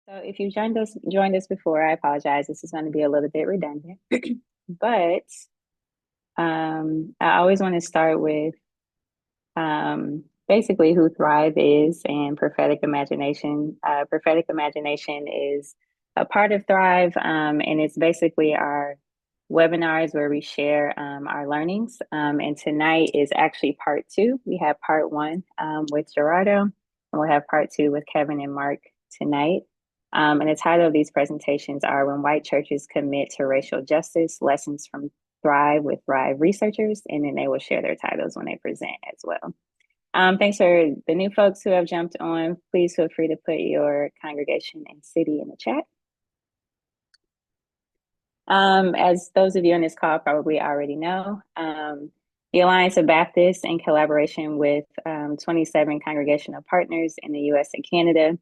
So if you've joined us before, I apologize. This is going to be a little bit redundant, but I always want to start with basically who Thrive is and prophetic imagination. Prophetic imagination is a part of Thrive, and it's basically our webinars where we share our learnings. And tonight is actually part two. We have part one with Gerardo, and we'll have part two with Kevin and Mark tonight. And the title of these presentations are When White Churches Commit to Racial Justice, Lessons from Thrive with Thrive Researchers, and then they will share their titles when they present as well. Thanks for the new folks who have jumped on. Please feel free to put your congregation and city in the chat. As those of you on this call probably already know, the Alliance of Baptists, in collaboration with 27 congregational partners in the US and Canada,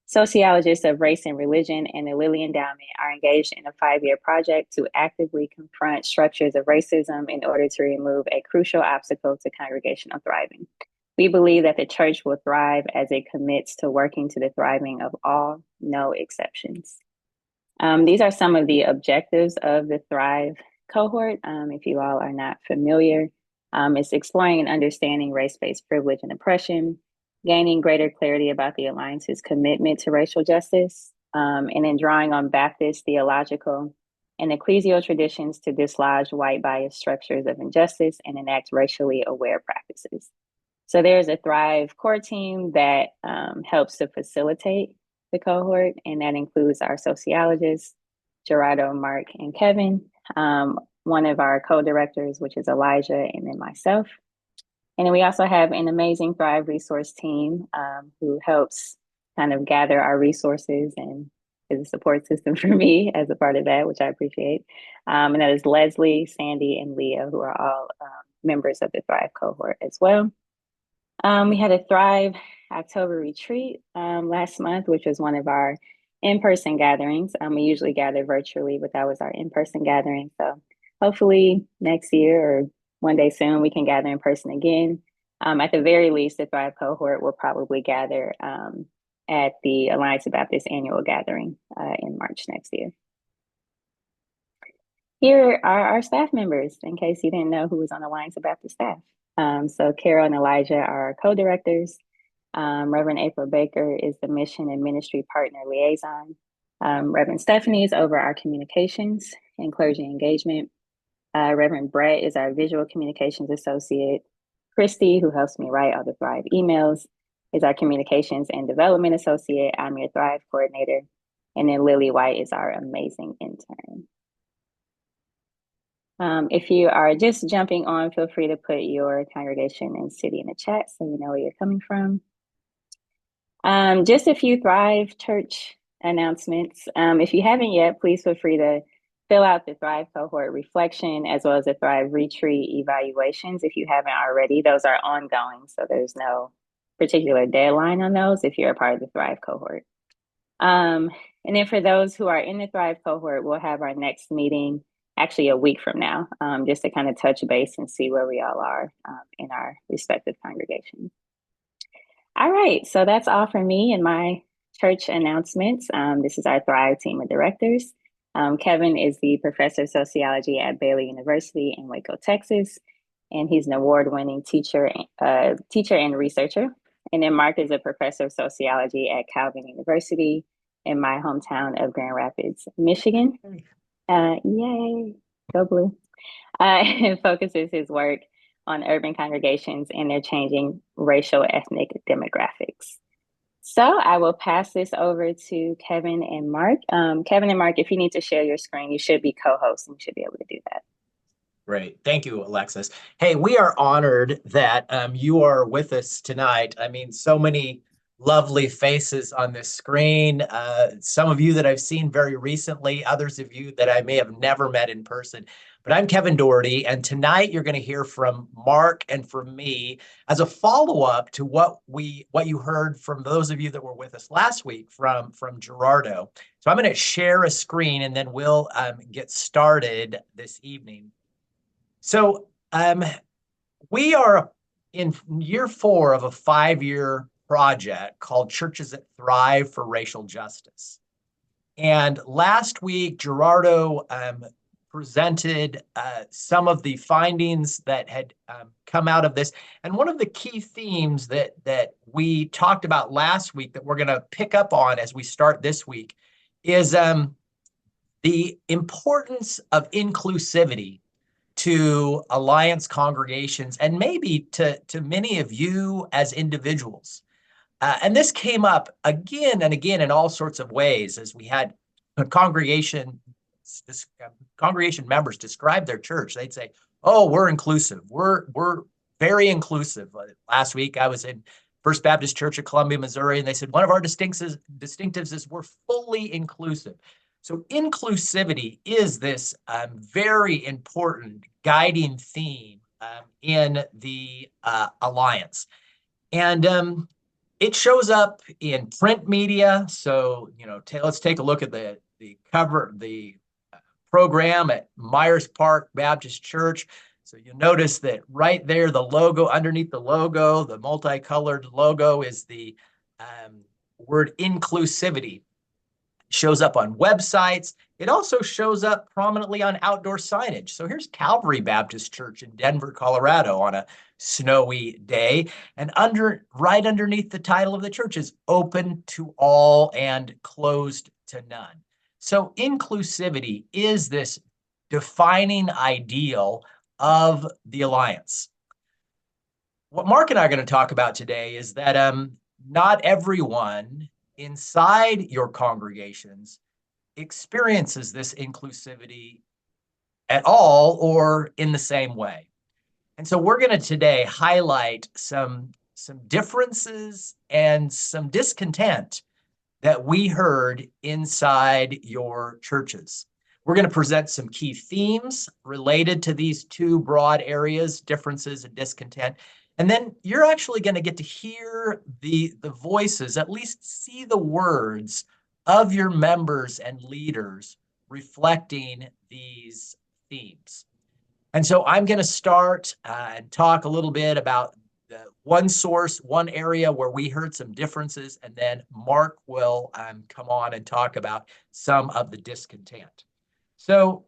sociologists of race and religion, and the Lilly Endowment are engaged in a 5-year project to actively confront structures of racism in order to remove a crucial obstacle to congregational thriving. We believe that the church will thrive as it commits to working to the thriving of all, no exceptions. These are some of the objectives of the Thrive cohort. If you all are not familiar, it's exploring and understanding race-based privilege and oppression, gaining greater clarity about the Alliance's commitment to racial justice, and then drawing on Baptist theological and ecclesial traditions to dislodge white bias structures of injustice and enact racially aware practices. So there's a Thrive core team that helps to facilitate the cohort, and that includes our sociologists, Gerardo, Mark, and Kevin, one of our co-directors, which is Elijah, and then myself. And then we also have an amazing Thrive resource team who helps kind of gather our resources and is a support system for me as a part of that, which I appreciate. And that is Leslie, Sandy, and Leah, who are all members of the Thrive cohort as well. We had a Thrive October retreat last month, which was one of our in-person gatherings. We usually gather virtually, but that was our in-person gathering. So hopefully next year or one day soon, we can gather in person again. At the very least, the Thrive cohort will probably gather at the Alliance of Baptists annual gathering in March next year. Here are our staff members, in case you didn't know who was on Alliance of Baptist staff. So Carol and Elijah are our co-directors. Reverend April Baker is the mission and ministry partner liaison. Reverend Stephanie is over our communications and clergy engagement. Reverend Brett is our visual communications associate. Christy, who helps me write all the Thrive emails, is our communications and development associate. I'm your Thrive coordinator. And then Lily White is our amazing intern. If you are just jumping on, feel free to put your congregation and city in the chat so you know where you're coming from. Just a few Thrive Church announcements. If you haven't yet, please feel free to fill out the Thrive cohort reflection as well as the Thrive retreat evaluations. If you haven't already, those are ongoing, so there's no particular deadline on those if you're a part of the Thrive cohort. And then for those who are in the Thrive cohort, we'll have our next meeting actually a week from now, just to kind of touch base and see where we all are in our respective congregations. All right, so that's all for me and my church announcements. This is our Thrive team of directors. Kevin is the professor of sociology at Baylor University in Waco, Texas, and he's an award-winning teacher and researcher. And then Mark is a professor of sociology at Calvin University in my hometown of Grand Rapids, Michigan. Yay, go blue. And focuses his work on urban congregations and their changing racial ethnic demographics. So I will pass this over to Kevin and Mark. Kevin and Mark, if you need to share your screen, you should be co-hosts and you should be able to do that. Great. Thank you, Alexis. Hey, we are honored that you are with us tonight. I mean, so many lovely faces on this screen. Some of you that I've seen very recently, others of you that I may have never met in person. But I'm Kevin Doherty, and tonight you're going to hear from Mark and from me as a follow-up to what you heard from those of you that were with us last week from Gerardo. So I'm going to share a screen, and then we'll get started this evening. So we are in year 4 of a 5-year project called Churches That Thrive for Racial Justice. And last week, Gerardo presented some of the findings that had come out of this. And one of the key themes that we talked about last week that we're going to pick up on as we start this week is the importance of inclusivity to Alliance congregations and maybe to many of you as individuals. And this came up again and again in all sorts of ways as we had congregation members describe their church. They'd say, "Oh, we're inclusive. We're very inclusive." Last week, I was in First Baptist Church of Columbia, Missouri, and they said one of our distinctives is we're fully inclusive. So inclusivity is this very important guiding theme in the Alliance. And it shows up in print media. So, let's take a look at the cover, the program at Myers Park Baptist Church. So you'll notice that right there, the logo, underneath the logo, the multicolored logo is the word inclusivity. It shows up on websites. It also shows up prominently on outdoor signage. So here's Calvary Baptist Church in Denver, Colorado on a snowy day. And right underneath the title of the church is open to all and closed to none. So inclusivity is this defining ideal of the Alliance. What Mark and I are going to talk about today is that not everyone inside your congregations experiences this inclusivity at all or in the same way. And so we're going to today highlight some differences and some discontent that we heard inside your churches. We're going to present some key themes related to these two broad areas, differences and discontent. And then you're actually going to get to hear the voices, at least see the words of your members and leaders reflecting these themes. And so I'm going to start and talk a little bit about the one source, one area where we heard some differences, and then Mark will come on and talk about some of the discontent. So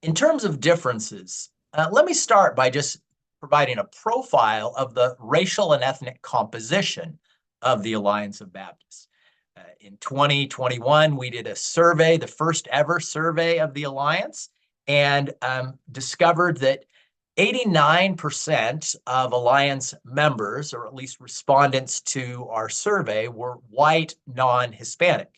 in terms of differences, let me start by just providing a profile of the racial and ethnic composition of the Alliance of Baptists. In 2021, we did a survey, the first ever survey of the Alliance, and discovered that 89% of Alliance members, or at least respondents to our survey, were white, non-Hispanic.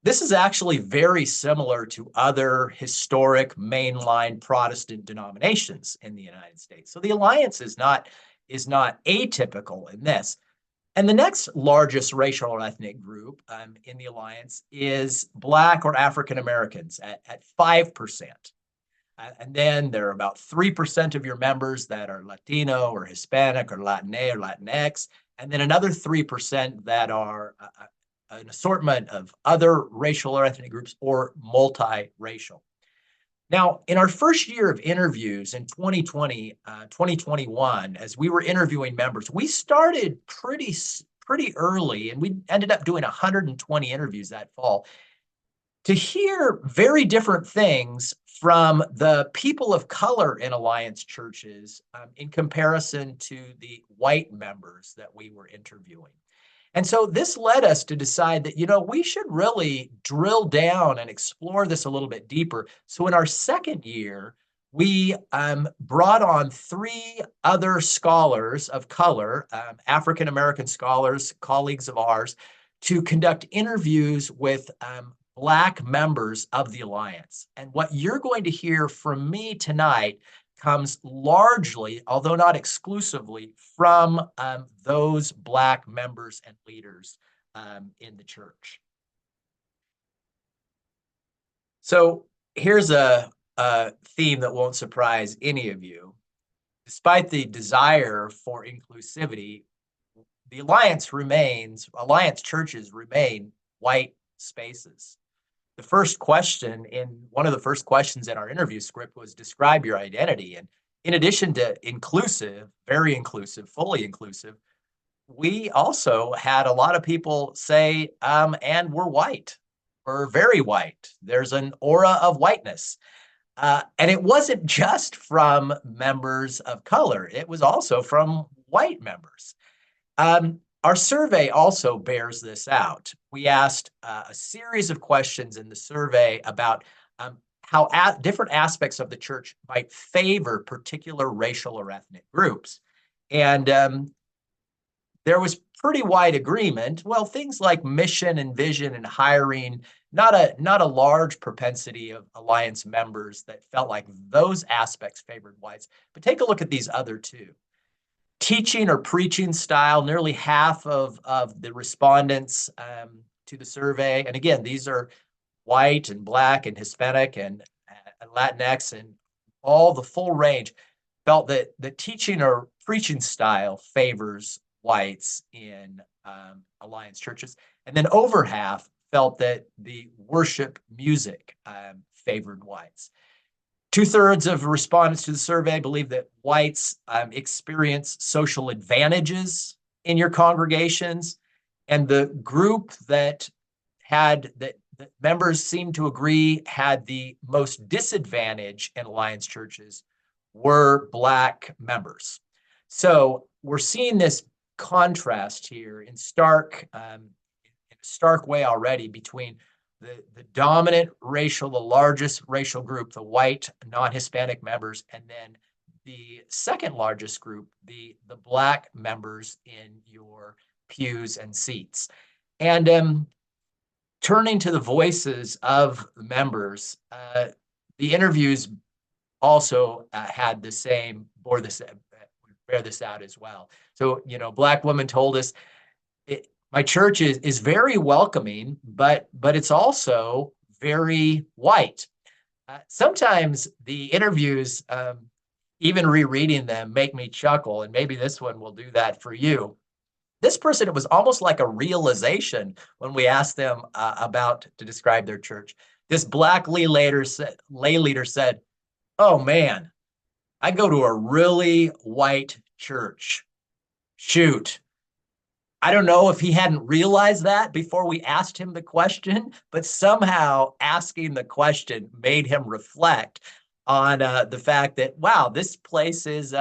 This is actually very similar to other historic mainline Protestant denominations in the United States. So the Alliance is not atypical in this. And the next largest racial or ethnic group in the Alliance is Black or African Americans at 5%. And then there are about 3% of your members that are Latino or Hispanic or Latinx or Latinx, and then another 3% that are an assortment of other racial or ethnic groups or multiracial. Now, in our first year of interviews in 2021, as we were interviewing members, we started pretty early, and we ended up doing 120 interviews that fall to hear very different things from the people of color in Alliance churches in comparison to the white members that we were interviewing. And so this led us to decide that, we should really drill down and explore this a little bit deeper. So in our second year, we brought on 3 other scholars of color, African-American scholars, colleagues of ours, to conduct interviews with Black members of the Alliance. And what you're going to hear from me tonight comes largely, although not exclusively, from those Black members and leaders in the church. So here's a theme that won't surprise any of you. Despite the desire for inclusivity, the Alliance churches remain white spaces. One of the first questions in our interview script was describe your identity. And in addition to inclusive, very inclusive, fully inclusive, we also had a lot of people say, and we're white. were very white. There's an aura of whiteness. And it wasn't just from members of color, it was also from white members. Our survey also bears this out. We asked a series of questions in the survey about how different aspects of the church might favor particular racial or ethnic groups. And there was pretty wide agreement. Well, things like mission and vision and hiring, not a large propensity of Alliance members that felt like those aspects favored whites. But take a look at these other two. Teaching or preaching style, nearly half of the respondents to the survey, and again, these are white and Black and Hispanic and Latinx and all the full range, felt that the teaching or preaching style favors whites in Alliance churches. And then over half felt that the worship music favored whites. 2/3 of respondents to the survey believe that whites experience social advantages in your congregations. And the group that members seem to agree had the most disadvantage in Alliance churches were Black members. So we're seeing this contrast here in a stark way already between the dominant racial, the largest racial group, the white non-Hispanic members, and then the second largest group, the Black members in your pews and seats. And turning to the voices of members, the interviews also had the same, bear this out as well. So, Black women told us, my church is very welcoming, but it's also very white. Sometimes the interviews, even rereading them, make me chuckle, and maybe this one will do that for you. This person, it was almost like a realization when we asked them to describe their church. This Black lay leader said, "Oh man, I go to a really white church. Shoot." I don't know if he hadn't realized that before we asked him the question, but somehow asking the question made him reflect on the fact that, wow, this place is,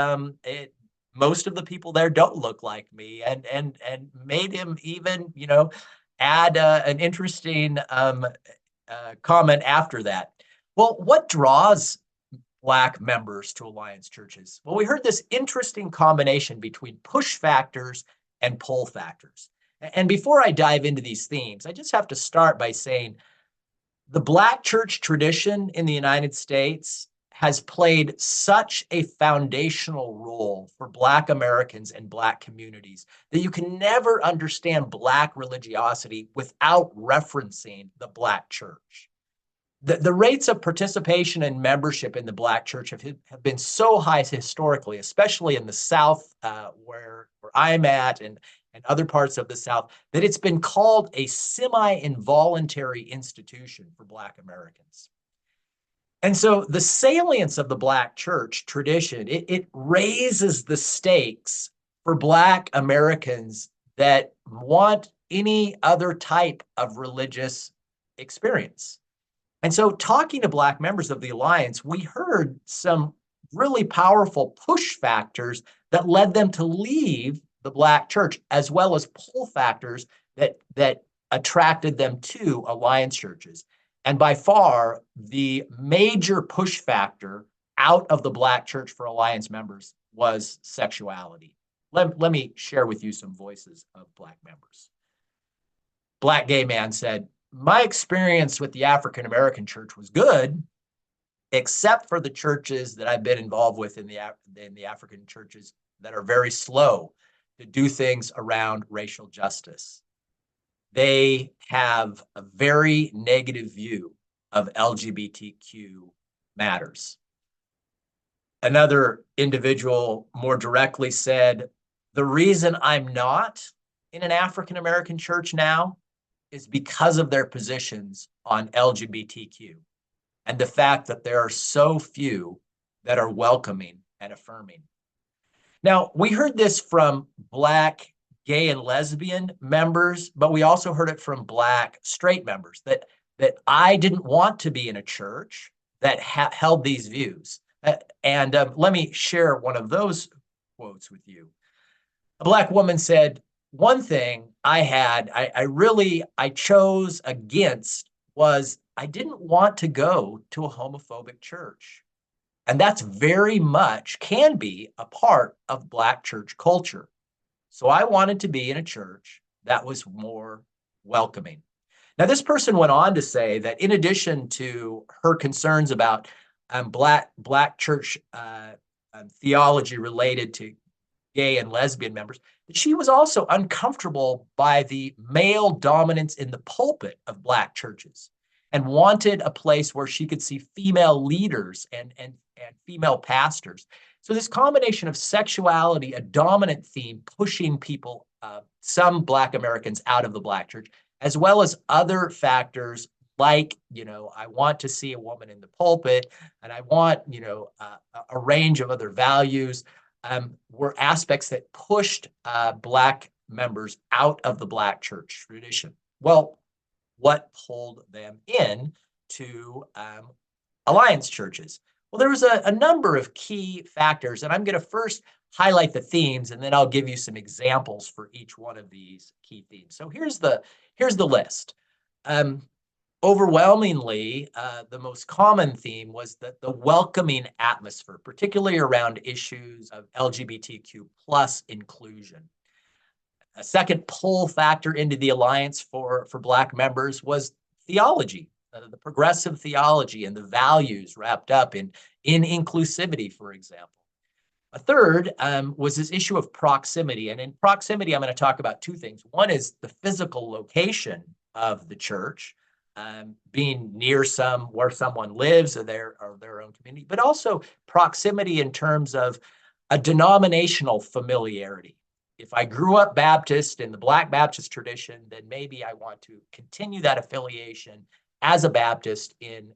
most of the people there don't look like me, and made him even, add an interesting comment after that. Well, what draws Black members to Alliance churches? Well, we heard this interesting combination between push factors and pull factors. And before I dive into these themes, I just have to start by saying the Black church tradition in the United States has played such a foundational role for Black Americans and Black communities that you can never understand Black religiosity without referencing the Black church. The rates of participation and membership in the Black church have been so high historically, especially in the South, where I'm at, and other parts of the South, that it's been called a semi-involuntary institution for Black Americans. And so the salience of the Black church tradition, it raises the stakes for Black Americans that want any other type of religious experience. And so talking to Black members of the Alliance, we heard some really powerful push factors that led them to leave the Black church, as well as pull factors that attracted them to Alliance churches. And by far, the major push factor out of the Black church for Alliance members was sexuality. Let me share with you some voices of Black members. Black gay man said, "My experience with the African American church was good, except for the churches that I've been involved with in the African churches that are very slow to do things around racial justice. They have a very negative view of LGBTQ matters." Another individual more directly said, "The reason I'm not in an African American church now is because of their positions on LGBTQ and the fact that there are so few that are welcoming and affirming." Now, we heard this from Black gay and lesbian members, but we also heard it from Black straight members, that that I didn't want to be in a church that held these views. And let me share one of those quotes with you. A Black woman said, one thing I chose against was I didn't want to go to a homophobic church. And that's very much can be a part of Black church culture. So I wanted to be in a church that was more welcoming. Now, this person went on to say that in addition to her concerns about Black church theology related to gay and lesbian members, she was also uncomfortable by the male dominance in the pulpit of Black churches and wanted a place where she could see female leaders and female pastors. So this combination of sexuality, a dominant theme, pushing people, some Black Americans out of the Black church, as well as other factors like, I want to see a woman in the pulpit, and I want, a range of other values, were aspects that pushed Black members out of the Black church tradition. Well, what pulled them in to alliance churches? Well, there was a number of key factors, and I'm going to first highlight the themes, and then I'll give you some examples for each one of these key themes. So here's the list. Overwhelmingly, the most common theme was that the welcoming atmosphere, particularly around issues of LGBTQ plus inclusion. A second pull factor into the alliance for Black members was theology, the progressive theology and the values wrapped up in inclusivity, for example. A third was this issue of proximity. And in proximity, I'm going to talk about two things. One is the physical location of the church, being near where someone lives or their own community, but also proximity in terms of a denominational familiarity. If I grew up Baptist in the Black Baptist tradition, then maybe I want to continue that affiliation as a Baptist in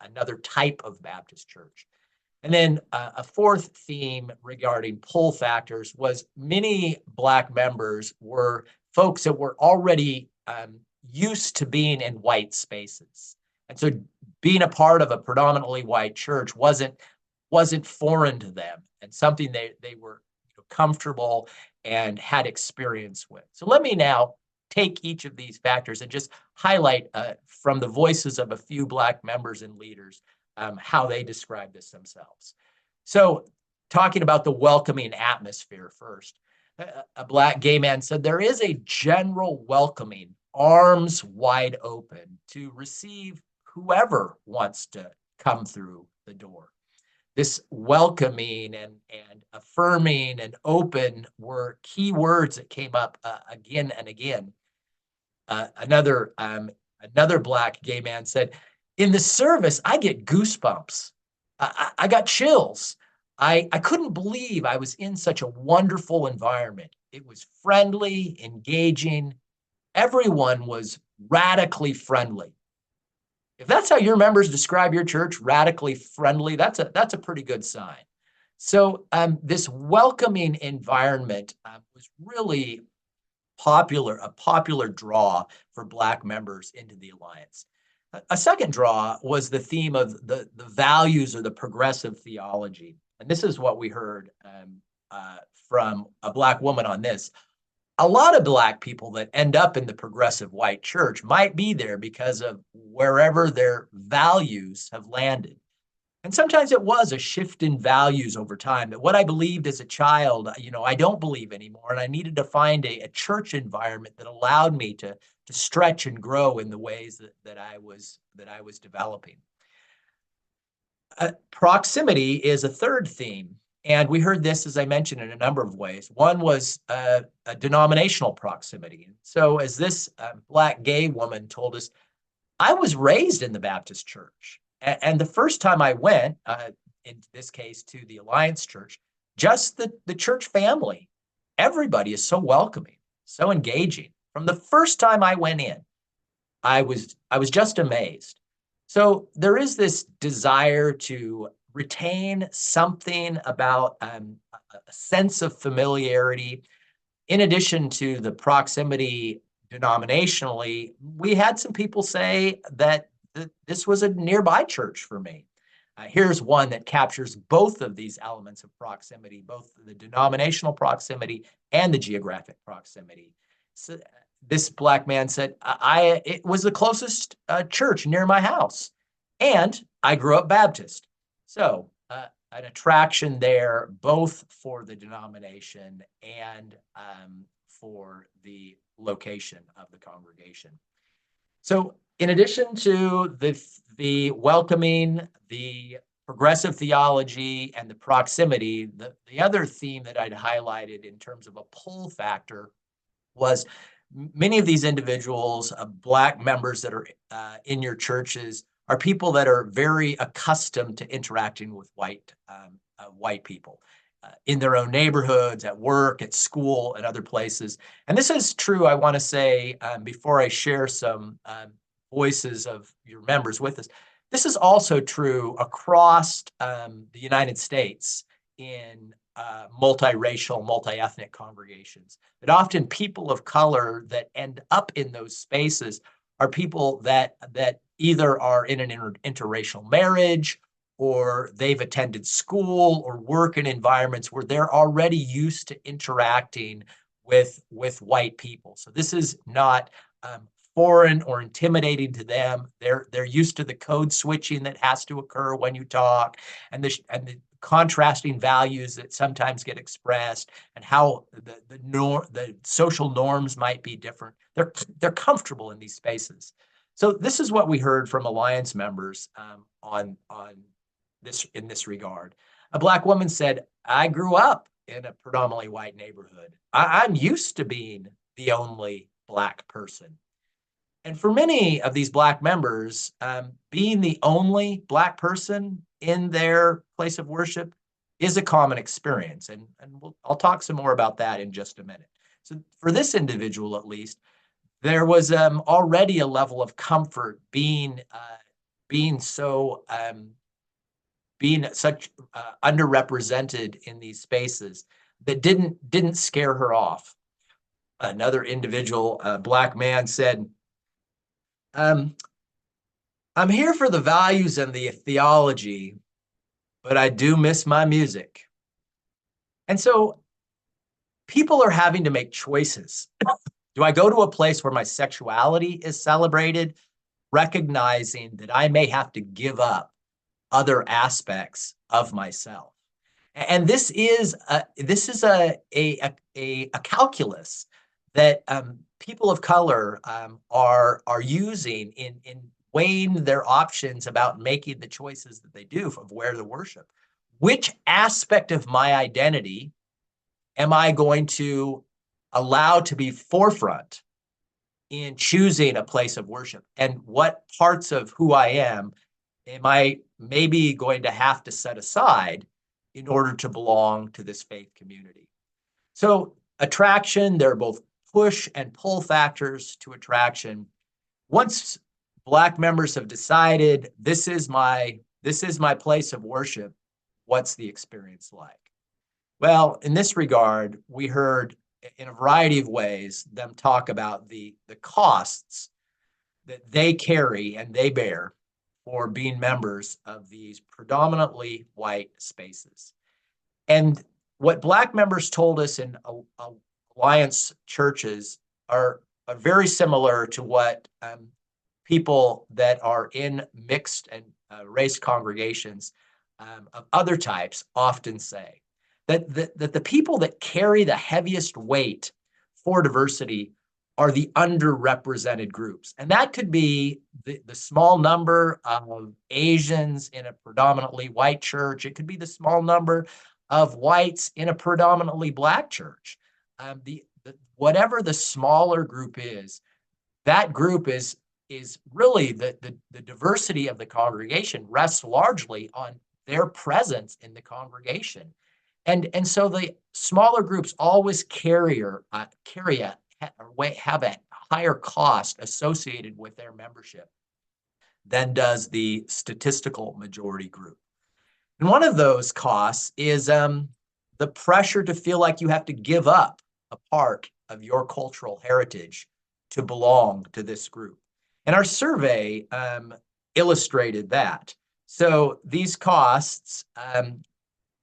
another type of Baptist church. And then a fourth theme regarding pull factors was many Black members were folks that were already used to being in white spaces. And so being a part of a predominantly white church wasn't foreign to them and something they were comfortable and had experience with. So let me now take each of these factors and just highlight from the voices of a few Black members and leaders how they describe this themselves. So talking about the welcoming atmosphere first, a Black gay man said, there is a general welcoming, arms wide open to receive whoever wants to come through the door. This welcoming and affirming and open were key words that came up again and again. Another Black gay man said, in the service, I get goosebumps. I got chills. I couldn't believe I was in such a wonderful environment. It was friendly, engaging. Everyone was radically friendly. If that's how your members describe your church, radically friendly, that's a pretty good sign. So this welcoming environment was really a popular draw for Black members into the alliance. A second draw was the theme of the values or the progressive theology. And this is what we heard from a Black woman on this. A lot of Black people that end up in the progressive white church might be there because of wherever their values have landed. And sometimes it was a shift in values over time, that what I believed as a child, I don't believe anymore. And I needed to find a church environment that allowed me to stretch and grow in the ways that I was developing. Proximity is a third theme. And we heard this, as I mentioned, in a number of ways. One was a denominational proximity. So as this Black gay woman told us, I was raised in the Baptist church. And the first time I went, in this case, to the Alliance Church, just the church family, everybody is so welcoming, so engaging. From the first time I went in, I was just amazed. So there is this desire to retain something about a sense of familiarity, in addition to the proximity denominationally, we had some people say that this was a nearby church for me. Here's one that captures both of these elements of proximity, both the denominational proximity and the geographic proximity. So this Black man said, it was the closest church near my house, and I grew up Baptist. So an attraction there, both for the denomination and for the location of the congregation. So in addition to the welcoming, the progressive theology, and the proximity, the other theme that I'd highlighted in terms of a pull factor was many of these individuals, Black members that are in your churches, are people that are very accustomed to interacting with white people in their own neighborhoods, at work, at school, and other places. And this is true, I want to say, before I share some voices of your members with us, this is also true across the United States in multiracial, multi-ethnic congregations. That often people of color that end up in those spaces are people that either are in an interracial marriage, or they've attended school or work in environments where they're already used to interacting with white people. So this is not foreign or intimidating to them. They're used to the code switching that has to occur when you talk, and the contrasting values that sometimes get expressed, and how the social norms might be different. They're comfortable in these spaces. So this is what we heard from Alliance members on this in this regard. A Black woman said, "I grew up in a predominantly white neighborhood. I'm used to being the only Black person." And for many of these Black members, being the only Black person in their place of worship is a common experience. And I'll talk some more about that in just a minute. So for this individual, at least, there was already a level of comfort being so being such underrepresented in these spaces that didn't scare her off. Another individual, a Black man, said, I'm here for the values and the theology, but I do miss my music. And so people are having to make choices. Do I go to a place where my sexuality is celebrated, recognizing that I may have to give up other aspects of myself? And this is a calculus that people of color are using in weighing their options about making the choices that they do of where to worship. Which aspect of my identity am I going to allow to be forefront in choosing a place of worship? And what parts of who I am I maybe going to have to set aside in order to belong to this faith community? So attraction, there are both push and pull factors to attraction. Once Black members have decided this is my place of worship, what's the experience like? Well, in this regard, we heard in a variety of ways them talk about the costs that they carry and they bear for being members of these predominantly white spaces. And what Black members told us in Alliance churches are very similar to what people that are in mixed and race congregations of other types often say. That the people that carry the heaviest weight for diversity are the underrepresented groups. And that could be the small number of Asians in a predominantly white church. It could be the small number of whites in a predominantly Black church. Whatever the smaller group is, that group is really the diversity of the congregation rests largely on their presence in the congregation. And so the smaller groups always have a higher cost associated with their membership than does the statistical majority group. And one of those costs is the pressure to feel like you have to give up a part of your cultural heritage to belong to this group. And our survey illustrated that. So these costs,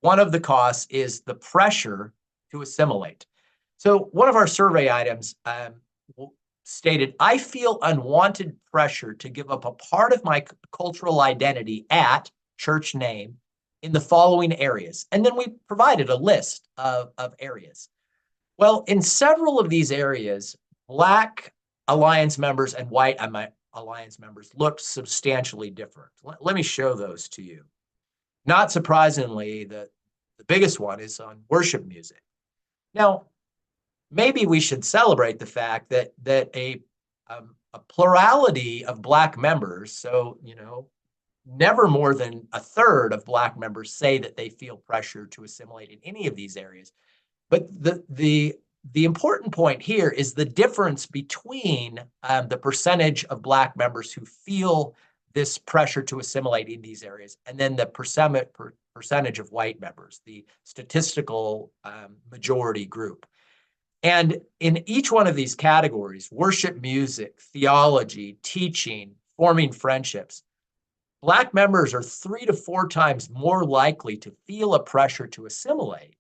one of the costs is the pressure to assimilate. So one of our survey items stated, I feel unwanted pressure to give up a part of my cultural identity at church name in the following areas. And then we provided a list of areas. Well, in several of these areas, Black Alliance members and white Alliance members looked substantially different. Let me show those to you. Not surprisingly, the biggest one is on worship music. Now, maybe we should celebrate the fact that a plurality of Black members, so never more than a third of Black members say that they feel pressure to assimilate in any of these areas. But the important point here is the difference between the percentage of Black members who feel this pressure to assimilate in these areas, and then the percentage of white members, the statistical majority group. And in each one of these categories, worship music, theology, teaching, forming friendships, Black members are 3 to 4 times more likely to feel a pressure to assimilate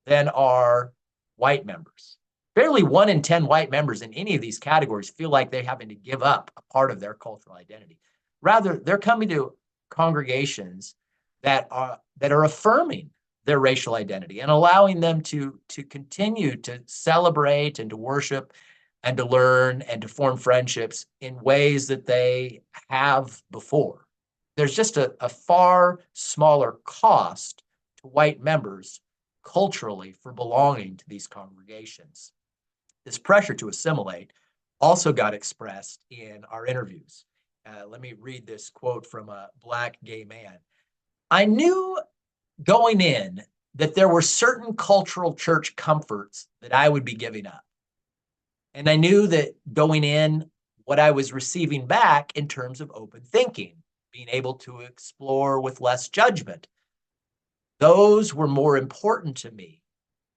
than are white members. Barely 1 in 10 white members in any of these categories feel like they're having to give up a part of their cultural identity. Rather, they're coming to congregations that are affirming their racial identity and allowing them to continue to celebrate and to worship and to learn and to form friendships in ways that they have before. There's just a far smaller cost to white members culturally for belonging to these congregations. This pressure to assimilate also got expressed in our interviews. Let me read this quote from a Black gay man. I knew going in that there were certain cultural church comforts that I would be giving up. And I knew that going in, what I was receiving back in terms of open thinking, being able to explore with less judgment, those were more important to me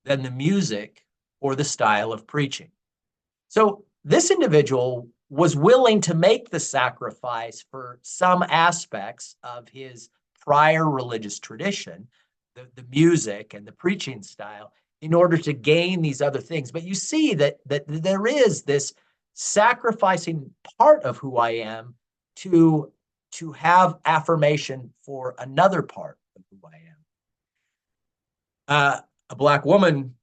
than the music or the style of preaching. So this individual was willing to make the sacrifice for some aspects of his prior religious tradition, the music and the preaching style, in order to gain these other things. But you see that there is this sacrificing part of who I am to have affirmation for another part of who I am. A Black woman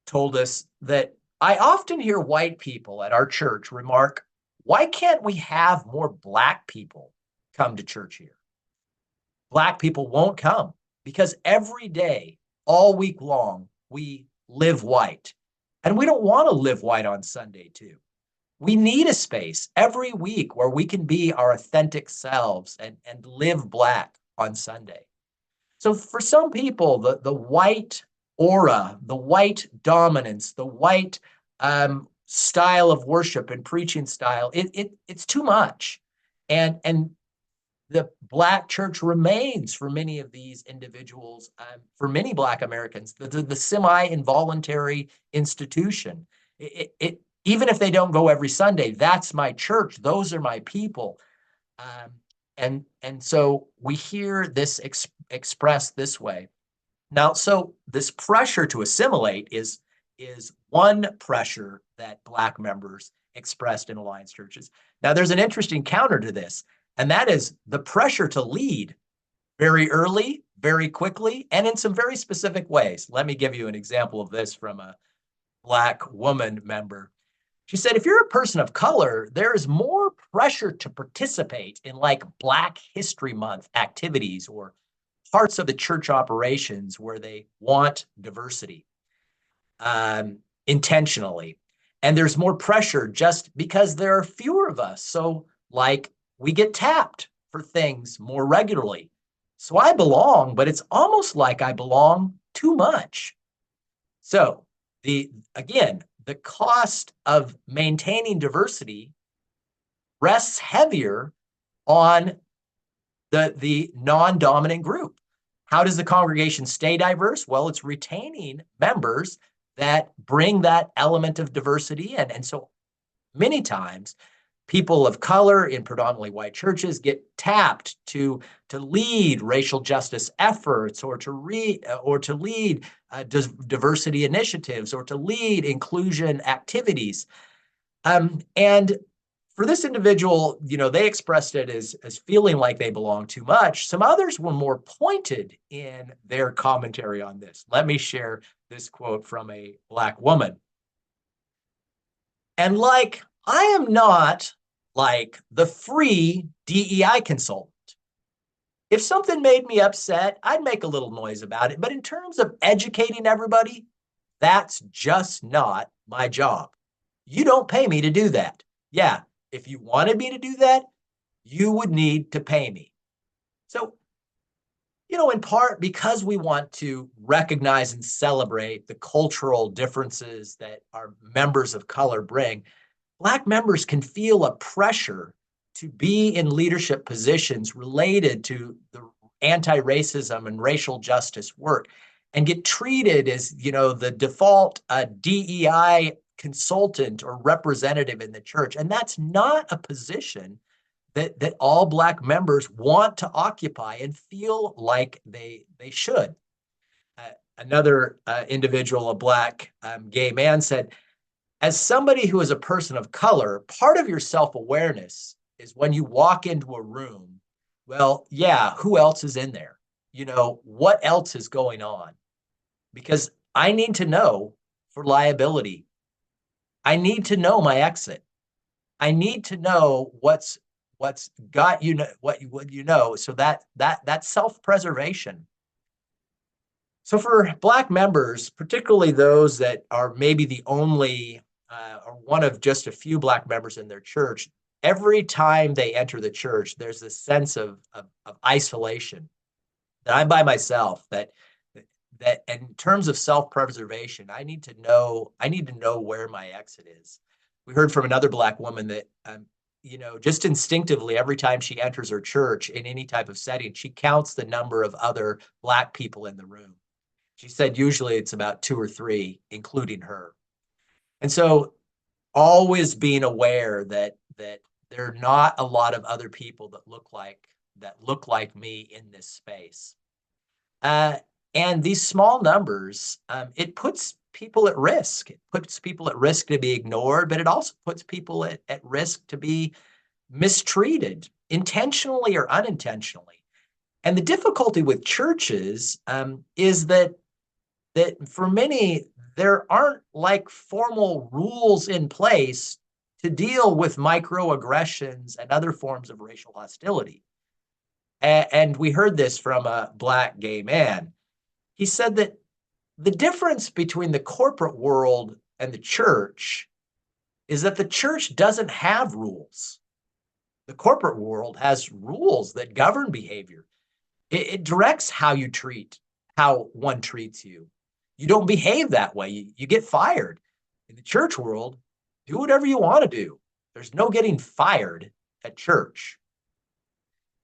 told us that I often hear white people at our church remark, why can't we have more Black people come to church here? Black people won't come because every day, all week long, we live white. And we don't want to live white on Sunday too. We need a space every week where we can be our authentic selves and live Black on Sunday. So for some people, the white aura, the white dominance, the white style of worship and preaching style, it's too much. And the Black church remains for many of these individuals, for many Black Americans, the semi-involuntary institution. Even if they don't go every Sunday, that's my church. Those are my people. And so we hear this expressed this way. Now, so this pressure to assimilate is one pressure that Black members expressed in Alliance churches. Now, there's an interesting counter to this, and that is the pressure to lead very early, very quickly, and in some very specific ways. Let me give you an example of this from a Black woman member. She said, if you're a person of color, there is more pressure to participate in like Black History Month activities or parts of the church operations where they want diversity intentionally. And there's more pressure just because there are fewer of us. So like we get tapped for things more regularly. So I belong, but it's almost like I belong too much. So again, the cost of maintaining diversity rests heavier on the non-dominant group. How does the congregation stay diverse? Well, it's retaining members that bring that element of diversity in. And so many times people of color in predominantly white churches get tapped to lead racial justice efforts, or to lead diversity initiatives, or to lead inclusion activities. And for this individual, they expressed it as feeling like they belong too much. Some others were more pointed in their commentary on this. Let me share this quote from a Black woman. And I am not like the free DEI consultant. If something made me upset, I'd make a little noise about it. But in terms of educating everybody, that's just not my job. You don't pay me to do that. Yeah, if you wanted me to do that, you would need to pay me. So, in part because we want to recognize and celebrate the cultural differences that our members of color bring, Black members can feel a pressure to be in leadership positions related to the anti-racism and racial justice work, and get treated as, the default DEI consultant or representative in the church. And that's not a position that all Black members want to occupy and feel like they should. Another individual, a Black gay man, said, as somebody who is a person of color, part of your self-awareness is when you walk into a room, well, yeah, who else is in there? What else is going on? Because I need to know for liability. I need to know my exit. I need to know what's got what you know, so that self-preservation. So for Black members, particularly those that are maybe the only or one of just a few Black members in their church, every time they enter the church, there's this sense of isolation, that I'm by myself, that in terms of self-preservation, I need to know where my exit is. We heard from another Black woman that, just instinctively, every time she enters her church in any type of setting, she counts the number of other Black people in the room. She said usually it's about 2 or 3, including her. And so always being aware that there are not a lot of other people that look like me in this space. And these small numbers, it puts people at risk. It puts people at risk to be ignored, but it also puts people at risk to be mistreated, intentionally or unintentionally. And the difficulty with churches is that for many, there aren't formal rules in place to deal with microaggressions and other forms of racial hostility. And we heard this from a Black gay man. He said that the difference between the corporate world and the church is that the church doesn't have rules. The corporate world has rules that govern behavior. It directs how one treats you. You don't behave that way, you get fired. In the church world, do whatever you want to do. There's no getting fired at church.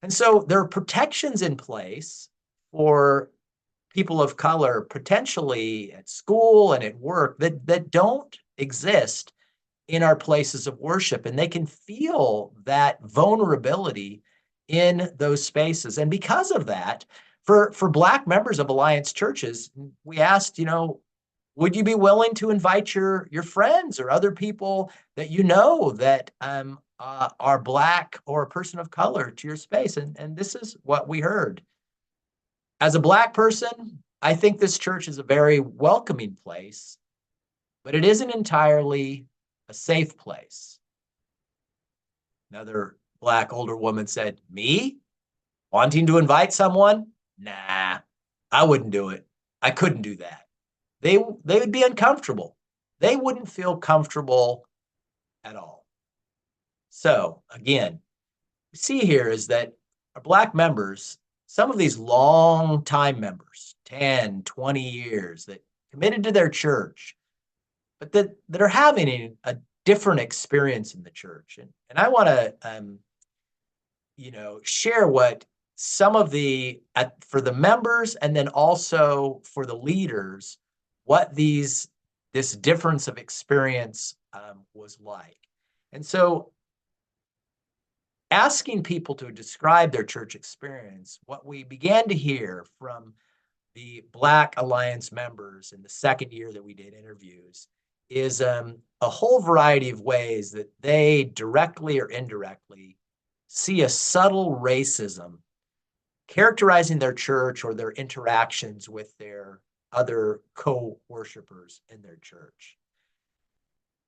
And so there are protections in place for people of color, potentially at school and at work, that don't exist in our places of worship. And they can feel that vulnerability in those spaces. And because of that, for Black members of Alliance churches, we asked, would you be willing to invite your friends or other people that that are Black or a person of color to your space? And this is what we heard. As a Black person, I think this church is a very welcoming place, but it isn't entirely a safe place. Another Black older woman said, me? Wanting to invite someone? Nah, I wouldn't do it. I couldn't do that. They would be uncomfortable. They wouldn't feel comfortable at all. So again, we see here is that our Black members, some of these long-time members, 10, 20 years, that committed to their church, but that are having a different experience in the church. And I want to, share what some of for the members, and then also for the leaders, what this difference of experience was like. And so asking people to describe their church experience, what we began to hear from the Black Alliance members in the second year that we did interviews is a whole variety of ways that they directly or indirectly see a subtle racism characterizing their church or their interactions with their other co-worshipers in their church.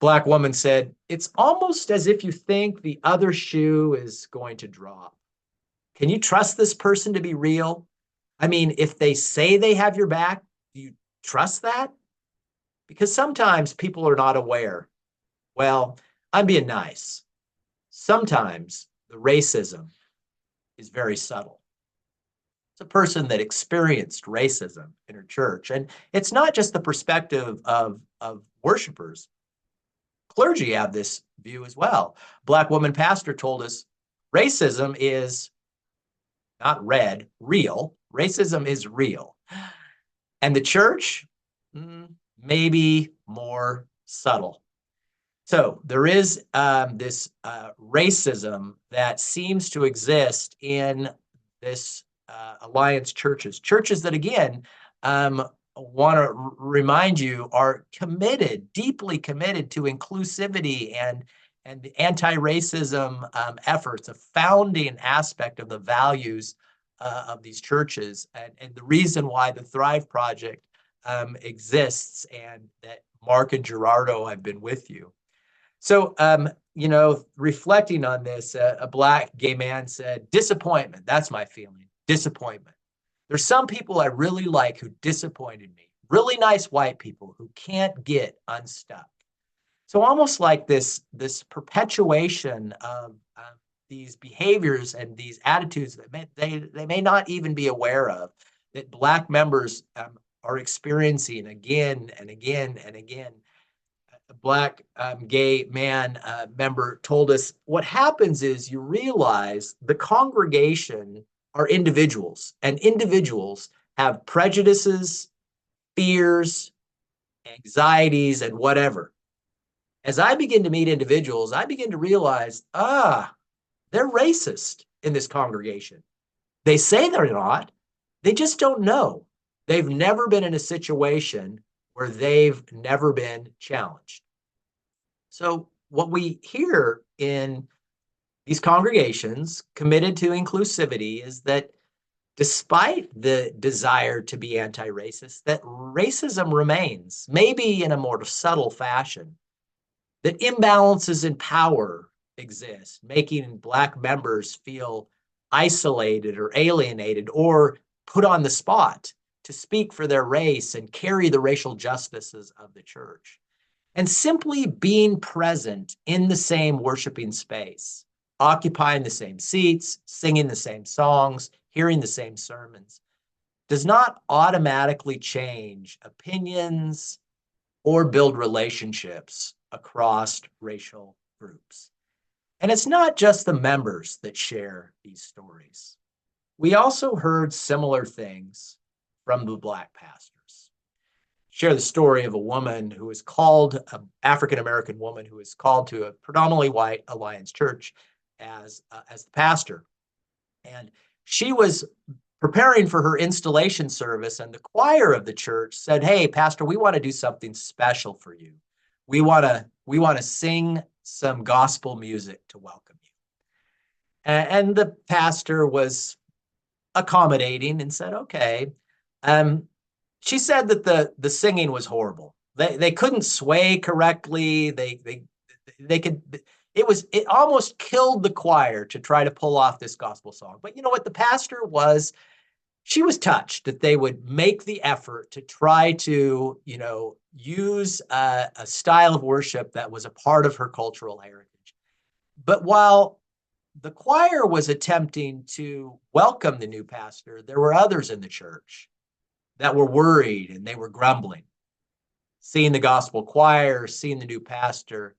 Black woman said, "It's almost as if you think the other shoe is going to drop. Can you trust this person to be real? I mean, if they say they have your back, do you trust that? Because sometimes people are not aware. Well, I'm being nice. Sometimes the racism is very subtle." It's a person that experienced racism in her church. And it's not just the perspective of worshipers. Clergy have this view as well. Black woman pastor told us racism is not red, real. Racism is real. And the church, maybe more subtle. So there is this racism that seems to exist in this alliance churches that, again, want to remind you are committed, deeply committed to inclusivity and the anti-racism efforts, a founding aspect of the values of these churches, and the reason why the Thrive Project exists, and that Mark and Gerardo have been with you. So, reflecting on this, a Black gay man said, "Disappointment, that's my feeling, disappointment. There's some people I really like who disappointed me, really nice white people who can't get unstuck." So almost like this perpetuation of these behaviors and these attitudes that they may not even be aware of, that Black members are experiencing again and again and again. A Black gay man member told us, what happens is you realize the congregation are individuals, and individuals have prejudices, fears, anxieties, and whatever. As I begin to meet individuals, I begin to realize, they're racist in this congregation. They say they're not, they just don't know. They've never been in a situation where they've never been challenged. So what we hear in these congregations committed to inclusivity is that despite the desire to be anti-racist, that racism remains, maybe in a more subtle fashion, that imbalances in power exist, making Black members feel isolated or alienated or put on the spot to speak for their race and carry the racial justices of the church. And simply being present in the same worshiping space, occupying the same seats, singing the same songs, hearing the same sermons, does not automatically change opinions or build relationships across racial groups. And it's not just the members that share these stories. We also heard similar things from the Black pastors. Share the story of a woman who was called, an African-American woman who was called to a predominantly white Alliance church as the pastor. And she was preparing for her installation service, and the choir of the church said, "Hey, pastor, we want to do something special for you. We want to sing some gospel music to welcome you." And the pastor was accommodating and said, "Okay." She said that the singing was horrible. They couldn't sway correctly. They could. It almost killed the choir to try to pull off this gospel song. But you know what? The pastor was. She was touched that they would make the effort to try to, use a style of worship that was a part of her cultural heritage. But while the choir was attempting to welcome the new pastor, there were others in the church that were worried and they were grumbling. Seeing the gospel choir, seeing the new pastor,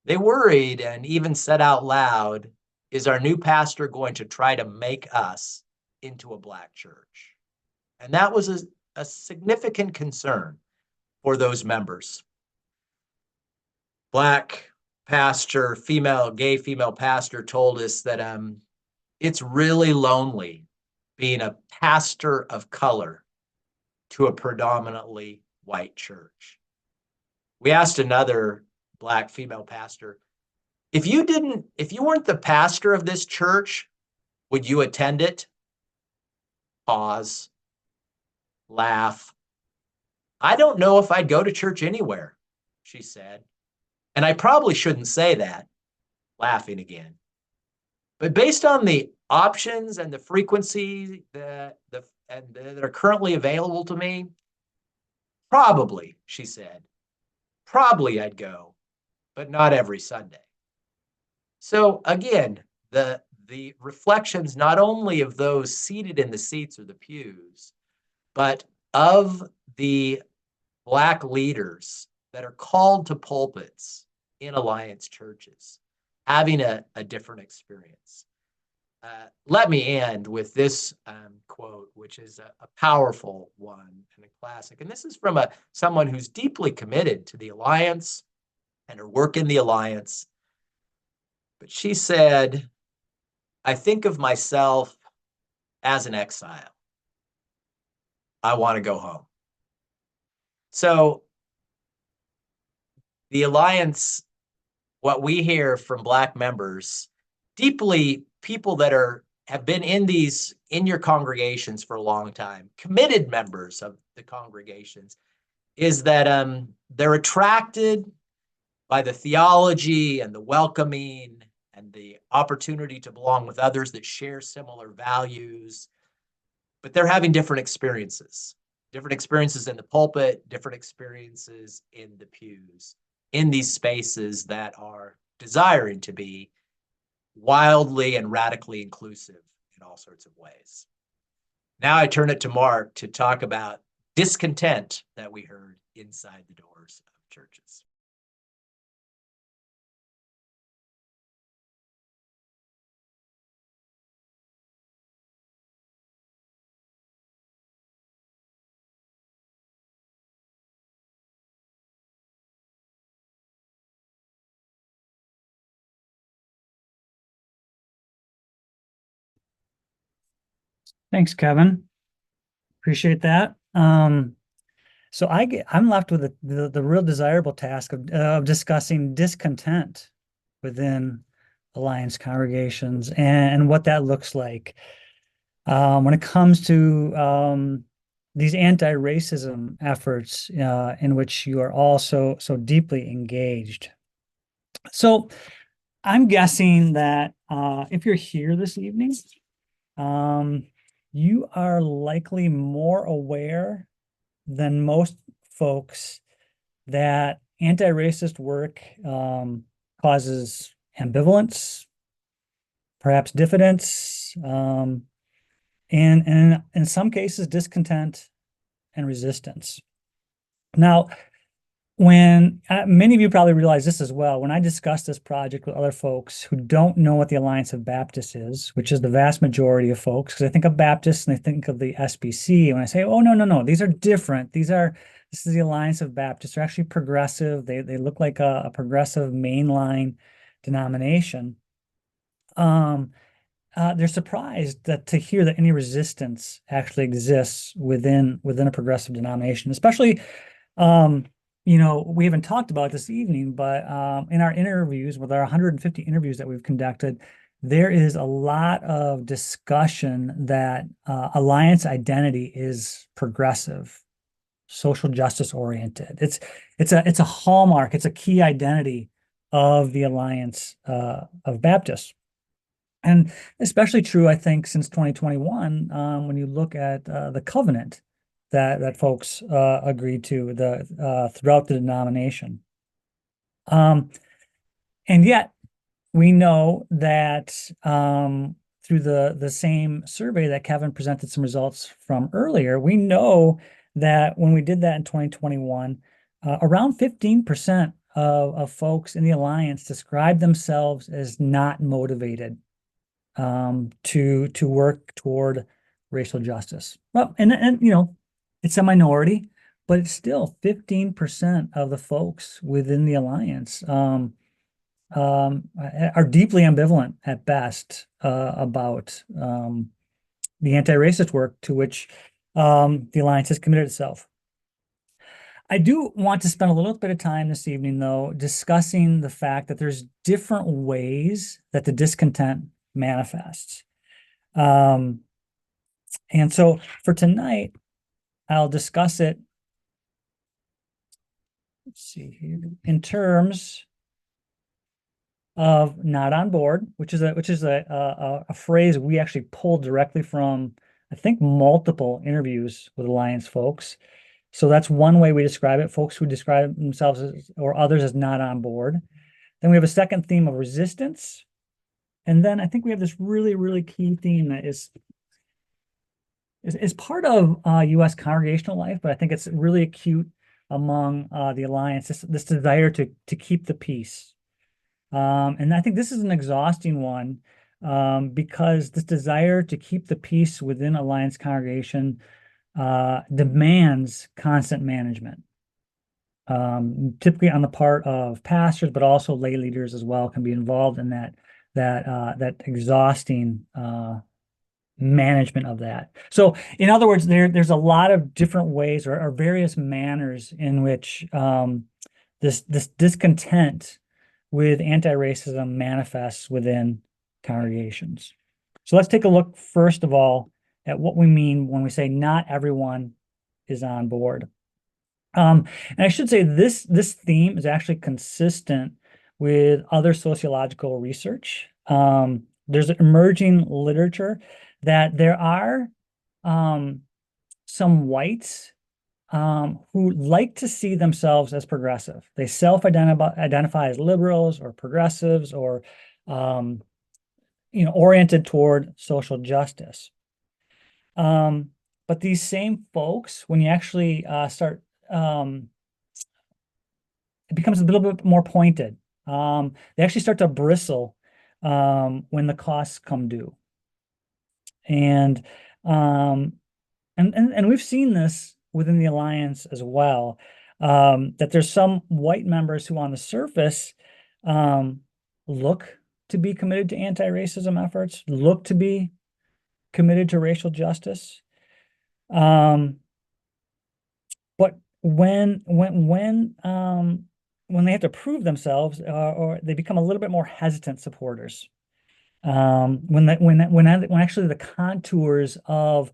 they worried and even said out loud, "Is our new pastor going to try to make us into a Black church?" And that was a significant concern for those members. Black pastor, gay female pastor, told us that it's really lonely being a pastor of color to a predominantly white church. We asked another Black female pastor, if you weren't the pastor of this church, would you attend it? Pause, laugh. I don't know if I'd go to church anywhere, she said. And I probably shouldn't say that, laughing again. But based on the options and the frequency that are currently available to me, probably, she said, probably I'd go, but not every Sunday. So again, the reflections not only of those seated in the seats or the pews, but of the Black leaders that are called to pulpits in Alliance churches, having a different experience. Let me end with this quote, which is a powerful one and a classic. And this is from someone who's deeply committed to the Alliance and her work in the Alliance. But she said, I think of myself as an exile. I want to go home. So the Alliance, what we hear from Black members, deeply people that have been in your congregations for a long time, committed members of the congregations, is that they're attracted by the theology and the welcoming and the opportunity to belong with others that share similar values, but they're having different experiences in the pulpit, different experiences in the pews, in these spaces that are desiring to be wildly and radically inclusive in all sorts of ways. Now I turn it to Mark to talk about discontent that we heard inside the doors of churches. Thanks, Kevin. Appreciate that. So I'm left with the real desirable task of discussing discontent within Alliance congregations and what that looks like when it comes to these anti-racism efforts in which you are all so deeply engaged. So I'm guessing that if you're here this evening, you are likely more aware than most folks that anti-racist work causes ambivalence, perhaps diffidence, and in some cases discontent and resistance. Now, when many of you probably realize this as well, when I discuss this project with other folks who don't know what the Alliance of Baptists is, which is the vast majority of folks, because I think of Baptists and I think of the SBC, and when I say, oh, no, these are different. This is the Alliance of Baptists. They're actually progressive. They look like a progressive mainline denomination. They're surprised to hear that any resistance actually exists within a progressive denomination, especially we haven't talked about this evening, but in our interviews, with our 150 interviews that we've conducted, there is a lot of discussion that Alliance identity is progressive, social justice oriented. It's a hallmark. It's a key identity of the Alliance of Baptists. And especially true, I think, since 2021, when you look at the covenant that folks agreed to throughout the denomination. And yet we know that through the same survey that Kevin presented some results from earlier, we know that when we did that in 2021, around 15% of folks in the Alliance described themselves as not motivated to work toward racial justice. Well, and it's a minority, but it's still 15% of the folks within the Alliance are deeply ambivalent at best about the anti-racist work to which the Alliance has committed itself. I do want to spend a little bit of time this evening, though, discussing the fact that there's different ways that the discontent manifests. And so for tonight, I'll discuss it, let's see here, in terms of not on board, which is a phrase we actually pulled directly from, I think, multiple interviews with Alliance folks. So that's one way we describe it, folks who describe themselves as, or others as not on board. Then we have a second theme of resistance. And then I think we have this really, really key theme that is part of U.S. congregational life, but I think it's really acute among the Alliance, this desire to keep the peace. And I think this is an exhausting one because this desire to keep the peace within Alliance congregation demands constant management, typically on the part of pastors, but also lay leaders as well can be involved in that exhausting management of that. So in other words, there's a lot of different ways or various manners in which this discontent with anti-racism manifests within congregations. So let's take a look, first of all, at what we mean when we say not everyone is on board. And I should say this theme is actually consistent with other sociological research. There's emerging literature that there are some whites who like to see themselves as progressive. They self-identify as liberals or progressives or oriented toward social justice. But these same folks, when you actually start, it becomes a little bit more pointed. They actually start to bristle when the costs come due. And we've seen this within the Alliance as well, that there's some white members who on the surface look to be committed to anti-racism efforts, look to be committed to racial justice. But when they have to prove themselves, or they become a little bit more hesitant supporters, when actually the contours of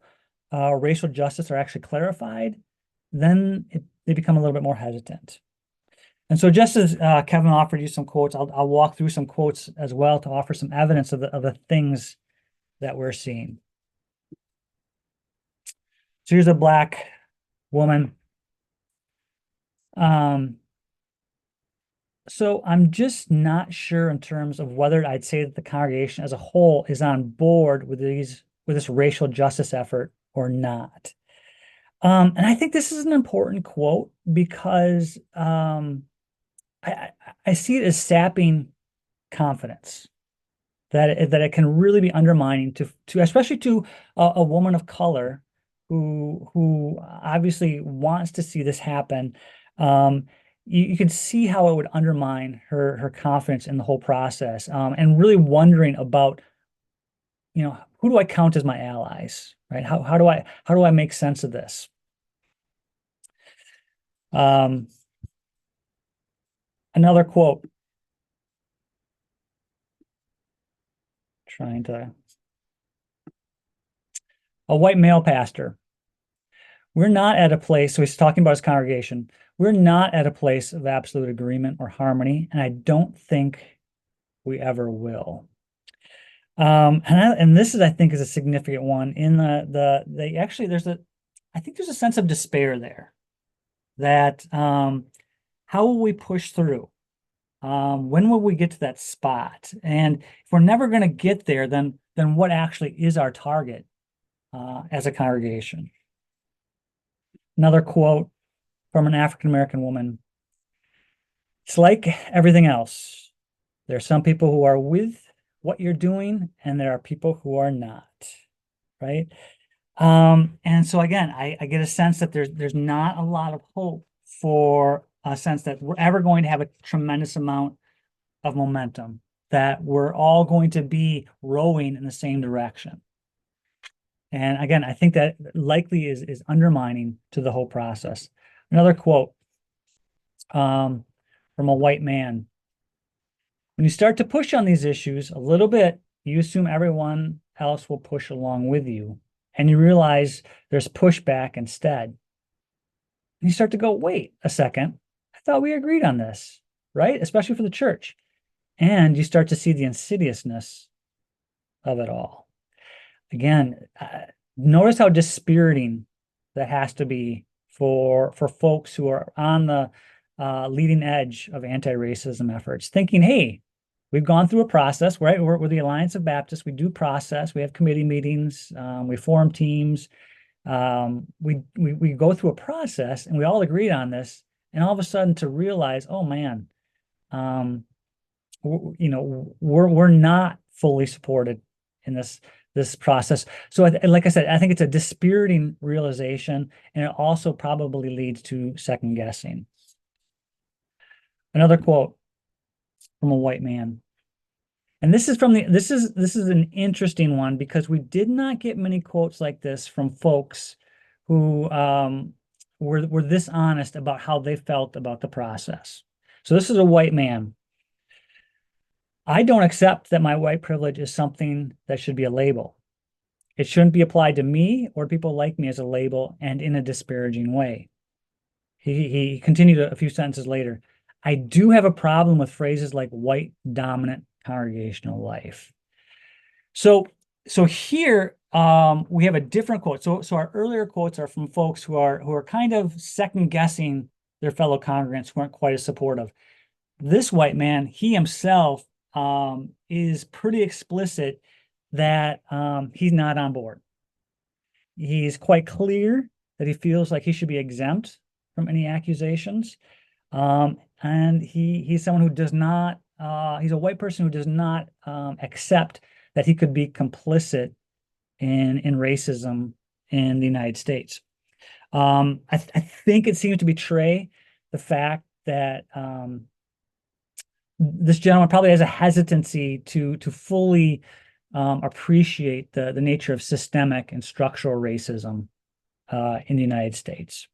racial justice are actually clarified, then they become a little bit more hesitant. And so just as Kevin offered you some quotes, I'll walk through some quotes as well to offer some evidence of the things that we're seeing. So here's a Black woman. So I'm just not sure in terms of whether I'd say that the congregation as a whole is on board with this racial justice effort or not. And I think this is an important quote because I see it as sapping confidence, that it can really be undermining to especially to a woman of color who obviously wants to see this happen. You can see how it would undermine her confidence in the whole process, and really wondering about, who do I count as my allies, right? How do I make sense of this? Another quote. A white male pastor. We're not at a place, so he's talking about his congregation. We're not at a place of absolute agreement or harmony, and I don't think we ever will. And this is, I think, is a significant one in actually I think there's a sense of despair there that how will we push through? When will we get to that spot? And if we're never going to get there, then what actually is our target as a congregation? Another quote from an African-American woman. It's like everything else. There are some people who are with what you're doing, and there are people who are not, right? And so again, I get a sense that there's not a lot of hope for a sense that we're ever going to have a tremendous amount of momentum, that we're all going to be rowing in the same direction. And again, I think that likely is undermining to the whole process. Another quote from a white man. When you start to push on these issues a little bit, you assume everyone else will push along with you. And you realize there's pushback instead. And you start to go, wait a second, I thought we agreed on this, right? Especially for the church. And you start to see the insidiousness of it all. Again, notice how dispiriting that has to be for folks who are on the leading edge of anti-racism efforts, thinking, hey, we've gone through a process, right? We're the Alliance of Baptists. We do process. We have committee meetings. We form teams. We go through a process, and we all agreed on this. And all of a sudden, to realize, oh man, we're not fully supported in this process. So, like I said, I think it's a dispiriting realization, and it also probably leads to second guessing. Another quote from a white man. And this is this is an interesting one, because we did not get many quotes like this from folks who were this honest about how they felt about the process. So this is a white man. I don't accept that my white privilege is something that should be a label. It shouldn't be applied to me or people like me as a label and in a disparaging way. He continued a few sentences later. I do have a problem with phrases like white dominant congregational life. So here we have a different quote. So our earlier quotes are from folks who are kind of second guessing their fellow congregants who aren't quite as supportive. This white man, he himself is pretty explicit that he's not on board. He's quite clear that he feels like he should be exempt from any accusations. And he's someone who does not, he's a white person who does not accept that he could be complicit in racism in the United States. I think it seems to betray the fact that this gentleman probably has a hesitancy to fully appreciate the nature of systemic and structural racism in the United States.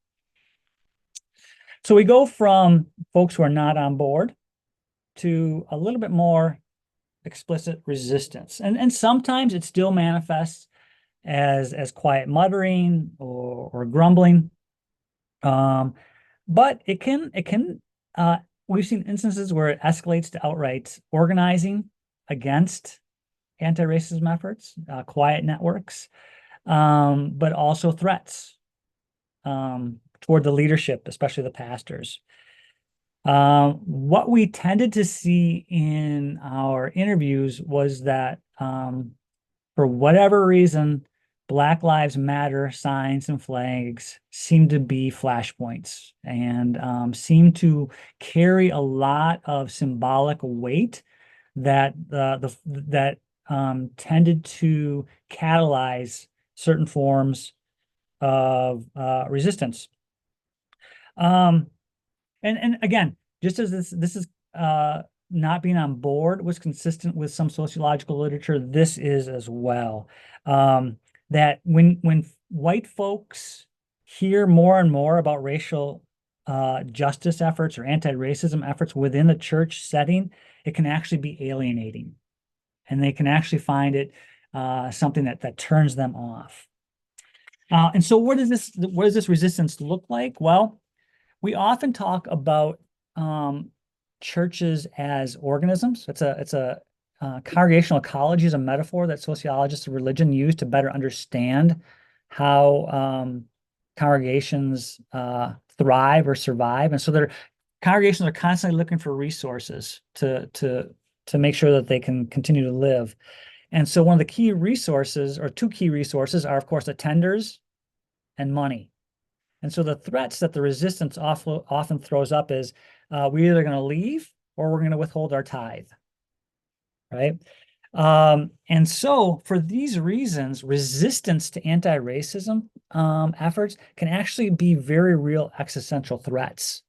So we go from folks who are not on board to a little bit more explicit resistance. And sometimes it still manifests as quiet muttering or grumbling. But it can we've seen instances where it escalates to outright organizing against anti-racism efforts, quiet networks, but also threats toward the leadership, especially the pastors. What we tended to see in our interviews was that for whatever reason, Black Lives Matter signs and flags seem to be flashpoints and seem to carry a lot of symbolic weight that tended to catalyze certain forms of resistance. And again, just as this is not being on board was consistent with some sociological literature, this is as well. That when white folks hear more and more about racial justice efforts or anti-racism efforts within the church setting, it can actually be alienating, and they can actually find it something that turns them off. And so what does this resistance look like? Well, we often talk about churches as organisms. It's a congregational ecology is a metaphor that sociologists of religion use to better understand how congregations thrive or survive. And so congregations are constantly looking for resources to make sure that they can continue to live. And so one of the key resources, or two key resources, are, of course, attenders and money. And so the threats that the resistance often throws up is we're either going to leave or we're going to withhold our tithe, right? And so for these reasons, resistance to anti-racism efforts can actually be very real existential threats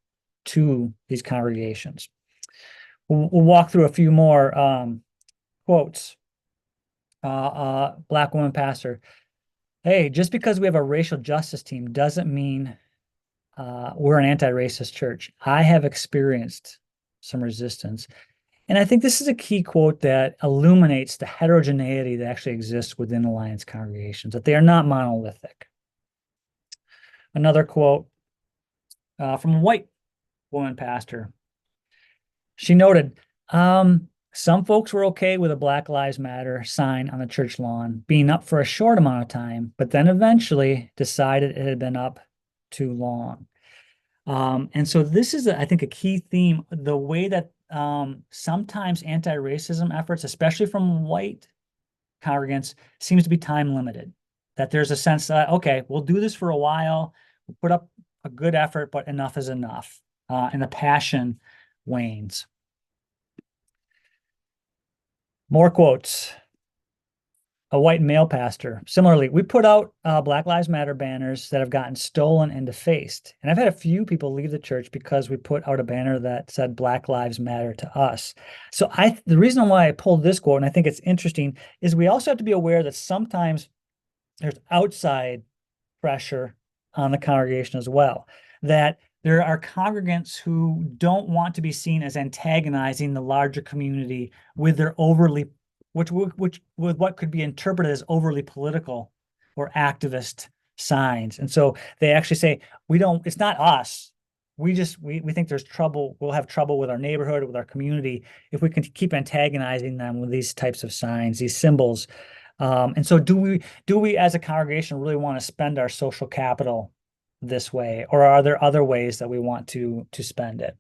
to these congregations. We'll walk through a few more quotes. Black woman pastor. Hey, just because we have a racial justice team doesn't mean we're an anti-racist church. I have experienced some resistance. And I think this is a key quote that illuminates the heterogeneity that actually exists within Alliance congregations, that they are not monolithic. Another quote from a white woman pastor. She noted, some folks were okay with a Black Lives Matter sign on the church lawn being up for a short amount of time, but then eventually decided it had been up too long. And so this is, I think, a key theme, the way that sometimes anti-racism efforts, especially from white congregants, seems to be time limited. That there's a sense that, okay, we'll do this for a while, we'll put up a good effort, but enough is enough. And the passion wanes. More quotes. A white male pastor. Similarly, we put out Black Lives Matter banners that have gotten stolen and defaced. And I've had a few people leave the church because we put out a banner that said Black Lives Matter to us. So the reason why I pulled this quote, and I think it's interesting, is we also have to be aware that sometimes there's outside pressure on the congregation as well. That there are congregants who don't want to be seen as antagonizing the larger community with their with what could be interpreted as overly political or activist signs. And so they actually say, it's not us. We think there's trouble. We'll have trouble with our neighborhood, with our community, if we can keep antagonizing them with these types of signs, these symbols. And so do we as a congregation really want to spend our social capital this way, or are there other ways that we want to spend it?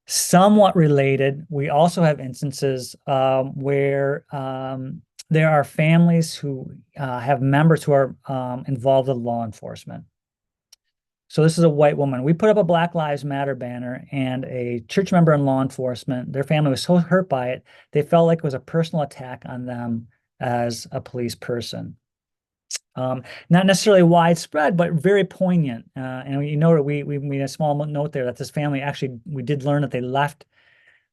Somewhat related, we also have instances where there are families who have members who are involved with law enforcement. So this is a white woman. We put up a Black Lives Matter banner, and a church member in law enforcement, their family was so hurt by it, they felt like it was a personal attack on them as a police person. Not necessarily widespread, but very poignant. And you know, we made a small note there that this family actually, we did learn that they left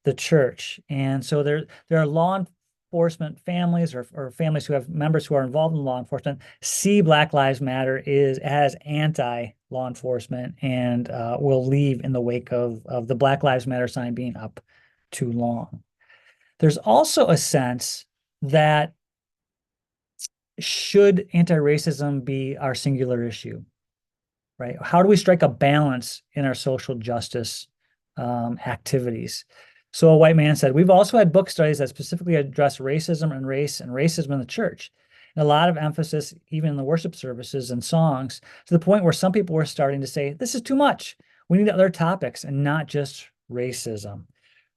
the church. And so there are law enforcement families or families who have members who are involved in law enforcement see Black Lives Matter as anti-law enforcement, and will leave in the wake of the Black Lives Matter sign being up too long. There's also a sense that should anti-racism be our singular issue, right? How do we strike a balance in our social justice activities? So a white man said, we've also had book studies that specifically address racism and race and racism in the church. And a lot of emphasis, even in the worship services and songs, to the point where some people were starting to say, this is too much. We need other topics and not just racism,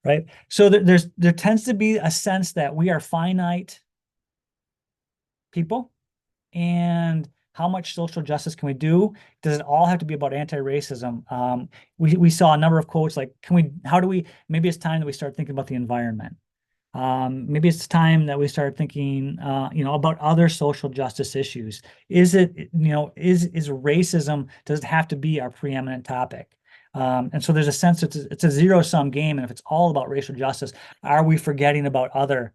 right? So there tends to be a sense that we are finite people, and how much social justice can we do? Does it all have to be about anti-racism? We saw a number of quotes like, maybe it's time that we start thinking about the environment. Maybe it's time that we start thinking, about other social justice issues. Is racism, does it have to be our preeminent topic? And so there's a sense it's a zero-sum game. And if it's all about racial justice, are we forgetting about other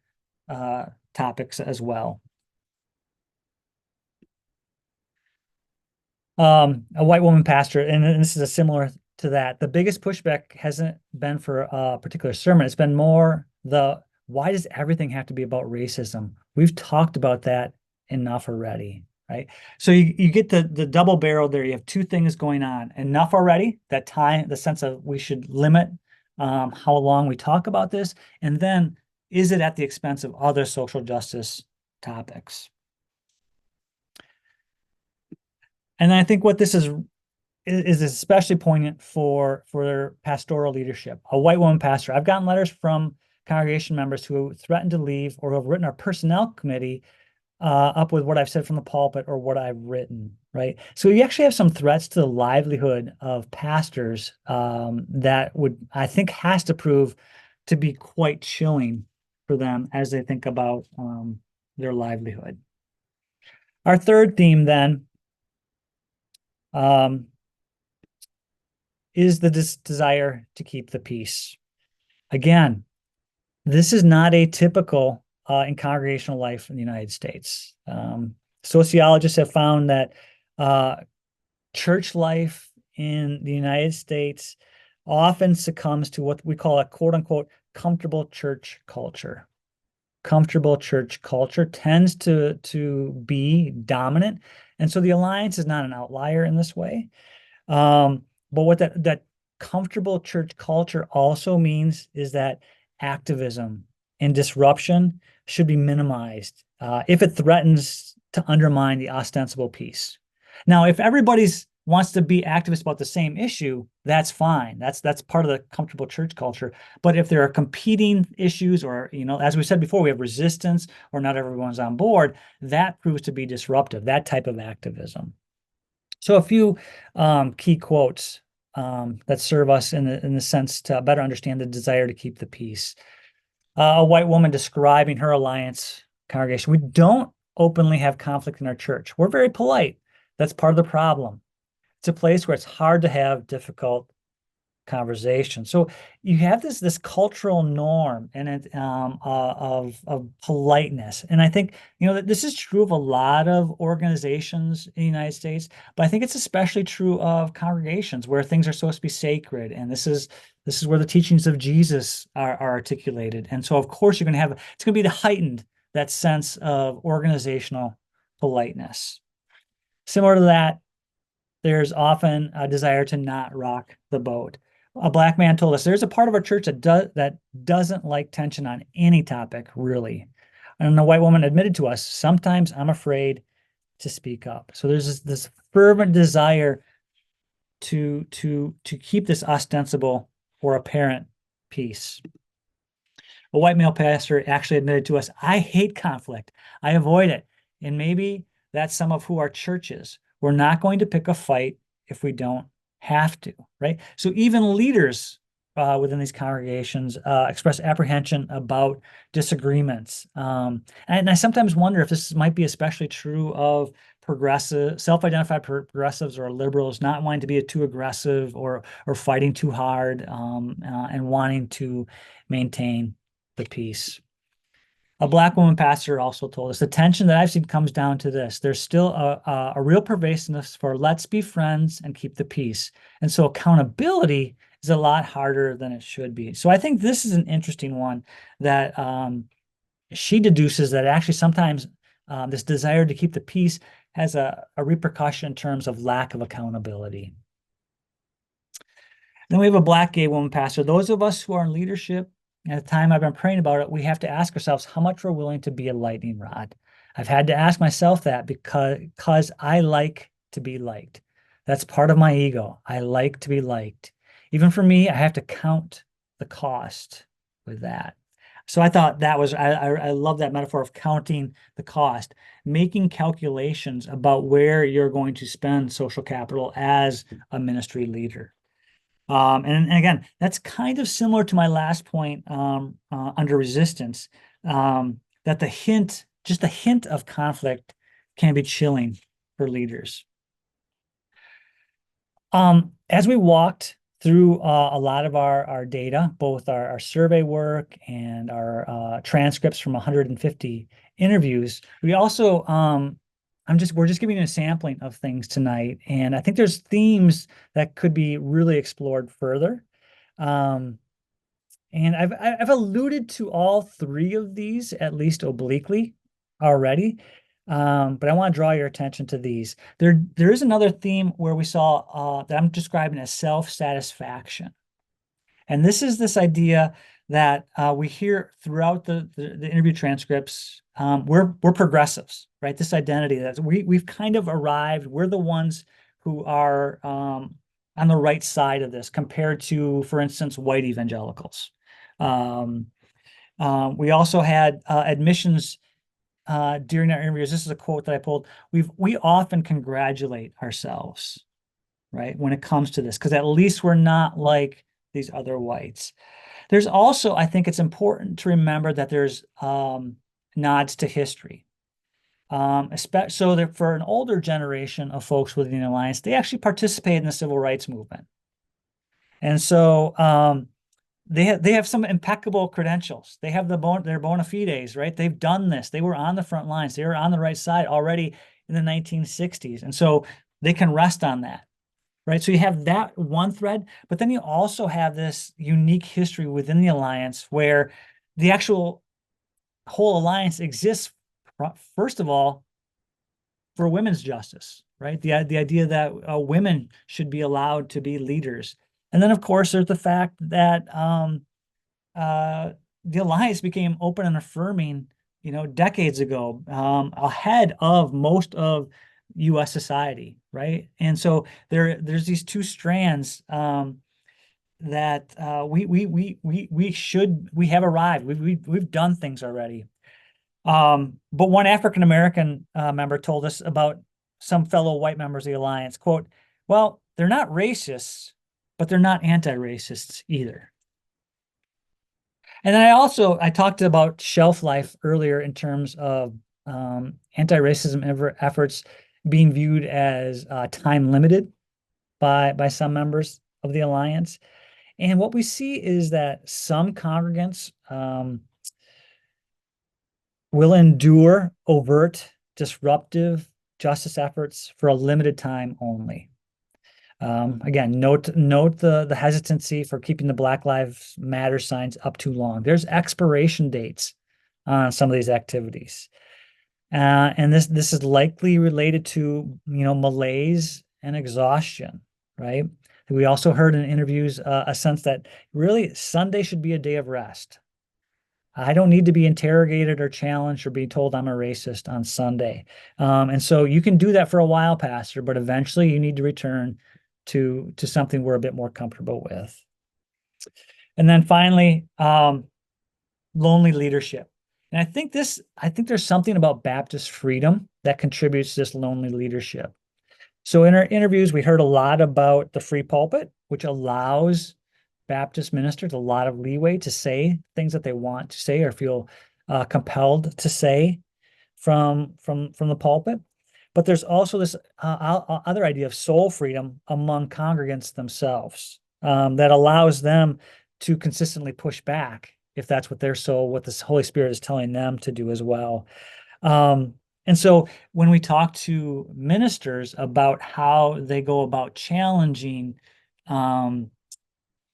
topics as well? A white woman pastor, and this is a similar to that. The biggest pushback hasn't been for a particular sermon. It's been more why does everything have to be about racism? We've talked about that enough already, right? So you get the double barrel there. You have two things going on. Enough already, that time, the sense of we should limit how long we talk about this. And then, is it at the expense of other social justice topics? And I think what this is especially poignant for pastoral leadership. A white woman pastor. I've gotten letters from congregation members who threatened to leave or have written our personnel committee up with what I've said from the pulpit or what I've written, right? So you actually have some threats to the livelihood of pastors that I think has to prove to be quite chilling for them as they think about their livelihood. Our third theme then is the desire to keep the peace. Again, this is not atypical in congregational life in the United States. Sociologists have found that church life in the United States often succumbs to what we call a quote unquote comfortable church culture. Comfortable church culture tends to be dominant. And so the Alliance is not an outlier in this way. But what that comfortable church culture also means is that activism and disruption should be minimized if it threatens to undermine the ostensible peace. Now, if everybody's wants to be activist about the same issue, that's fine. That's part of the comfortable church culture. But if there are competing issues, or as we said before, we have resistance, or not everyone's on board, that proves to be disruptive. That type of activism. So a few key quotes that serve us in the sense to better understand the desire to keep the peace. A white woman describing her Alliance congregation: "We don't openly have conflict in our church. We're very polite. That's part of the problem. It's a place where it's hard to have difficult conversation." So you have this cultural norm and of politeness, and I think that this is true of a lot of organizations in the United States, but I think it's especially true of congregations where things are supposed to be sacred, and this is where the teachings of Jesus are articulated, and so of course it's going to be the heightened that sense of organizational politeness. Similar to that, there's often a desire to not rock the boat. A Black man told us there's a part of our church that doesn't like tension on any topic, really. And the white woman admitted to us, "Sometimes I'm afraid to speak up." So there's this fervent desire to keep this ostensible or apparent peace. A white male pastor actually admitted to us, "I hate conflict. I avoid it." And maybe that's some of who our church is. We're not going to pick a fight if we don't have to, right? So even leaders within these congregations express apprehension about disagreements. And I sometimes wonder if this might be especially true of self-identified progressives or liberals, not wanting to be too aggressive or fighting too hard, and wanting to maintain the peace. A Black woman pastor also told us the tension that I've seen comes down to this: there's still a real pervasiveness for let's be friends and keep the peace. And so accountability is a lot harder than it should be. So I think this is an interesting one that she deduces that actually sometimes this desire to keep the peace has a repercussion in terms of lack of accountability. Then we have a Black gay woman pastor. Those of us who are in leadership, at the time I've been praying about it, we have to ask ourselves how much we're willing to be a lightning rod. I've had to ask myself that because I like to be liked. That's part of my ego. I like to be liked. Even for me, I have to count the cost with that. So I thought that was, I love that metaphor of counting the cost, making calculations about where you're going to spend social capital as a ministry leader. And again, that's kind of similar to my last point under resistance, that just the hint of conflict can be chilling for leaders. As we walked through a lot of our data, both our survey work and our transcripts from 150 interviews, we also we're just giving you a sampling of things tonight, and I think there's themes that could be really explored further. And I've alluded to all three of these at least obliquely already, but I want to draw your attention to these. There is another theme where we saw that I'm describing as self-satisfaction, and this idea that we hear throughout the interview transcripts. We're progressives, right? This identity that we've kind of arrived. We're the ones who are on the right side of this compared to, for instance, white evangelicals. We also had admissions during our interviews. This is a quote that I pulled. We often congratulate ourselves, right, when it comes to this, because at least we're not like these other whites. There's also, I think it's important to remember that there's nods to history. So that for an older generation of folks within the Alliance, they actually participated in the civil rights movement. And so they have some impeccable credentials. They have their bona fides, right? They've done this. They were on the front lines. They were on the right side already in the 1960s. And so they can rest on that, right? So you have that one thread, but then you also have this unique history within the alliance where the actual whole alliance exists, first of all, for women's justice, right? The idea that women should be allowed to be leaders. And then, of course, there's the fact that the alliance became open and affirming, decades ago, ahead of most of U.S. society, right? And so there's these two strands that we have arrived. We've done things already. But one African American member told us about some fellow white members of the alliance, quote, "Well, they're not racists, but they're not anti-racists either." And then I talked about shelf life earlier in terms of anti-racism efforts being viewed as time limited by some members of the alliance. And what we see is that some congregants will endure overt, disruptive justice efforts for a limited time only. Again, note the hesitancy for keeping the Black Lives Matter signs up too long. There's expiration dates on some of these activities. And this is likely related to, malaise and exhaustion, right? We also heard in interviews a sense that really Sunday should be a day of rest. I don't need to be interrogated or challenged or be told I'm a racist on Sunday. And so you can do that for a while, Pastor, but eventually you need to return to something we're a bit more comfortable with. And then finally, lonely leadership. And I think there's something about Baptist freedom that contributes to this lonely leadership. So in our interviews, we heard a lot about the free pulpit, which allows Baptist ministers a lot of leeway to say things that they want to say or feel compelled to say from the pulpit. But there's also this other idea of soul freedom among congregants themselves that allows them to consistently push back if that's what what the Holy Spirit is telling them to do as well. And so when we talk to ministers about how they go about challenging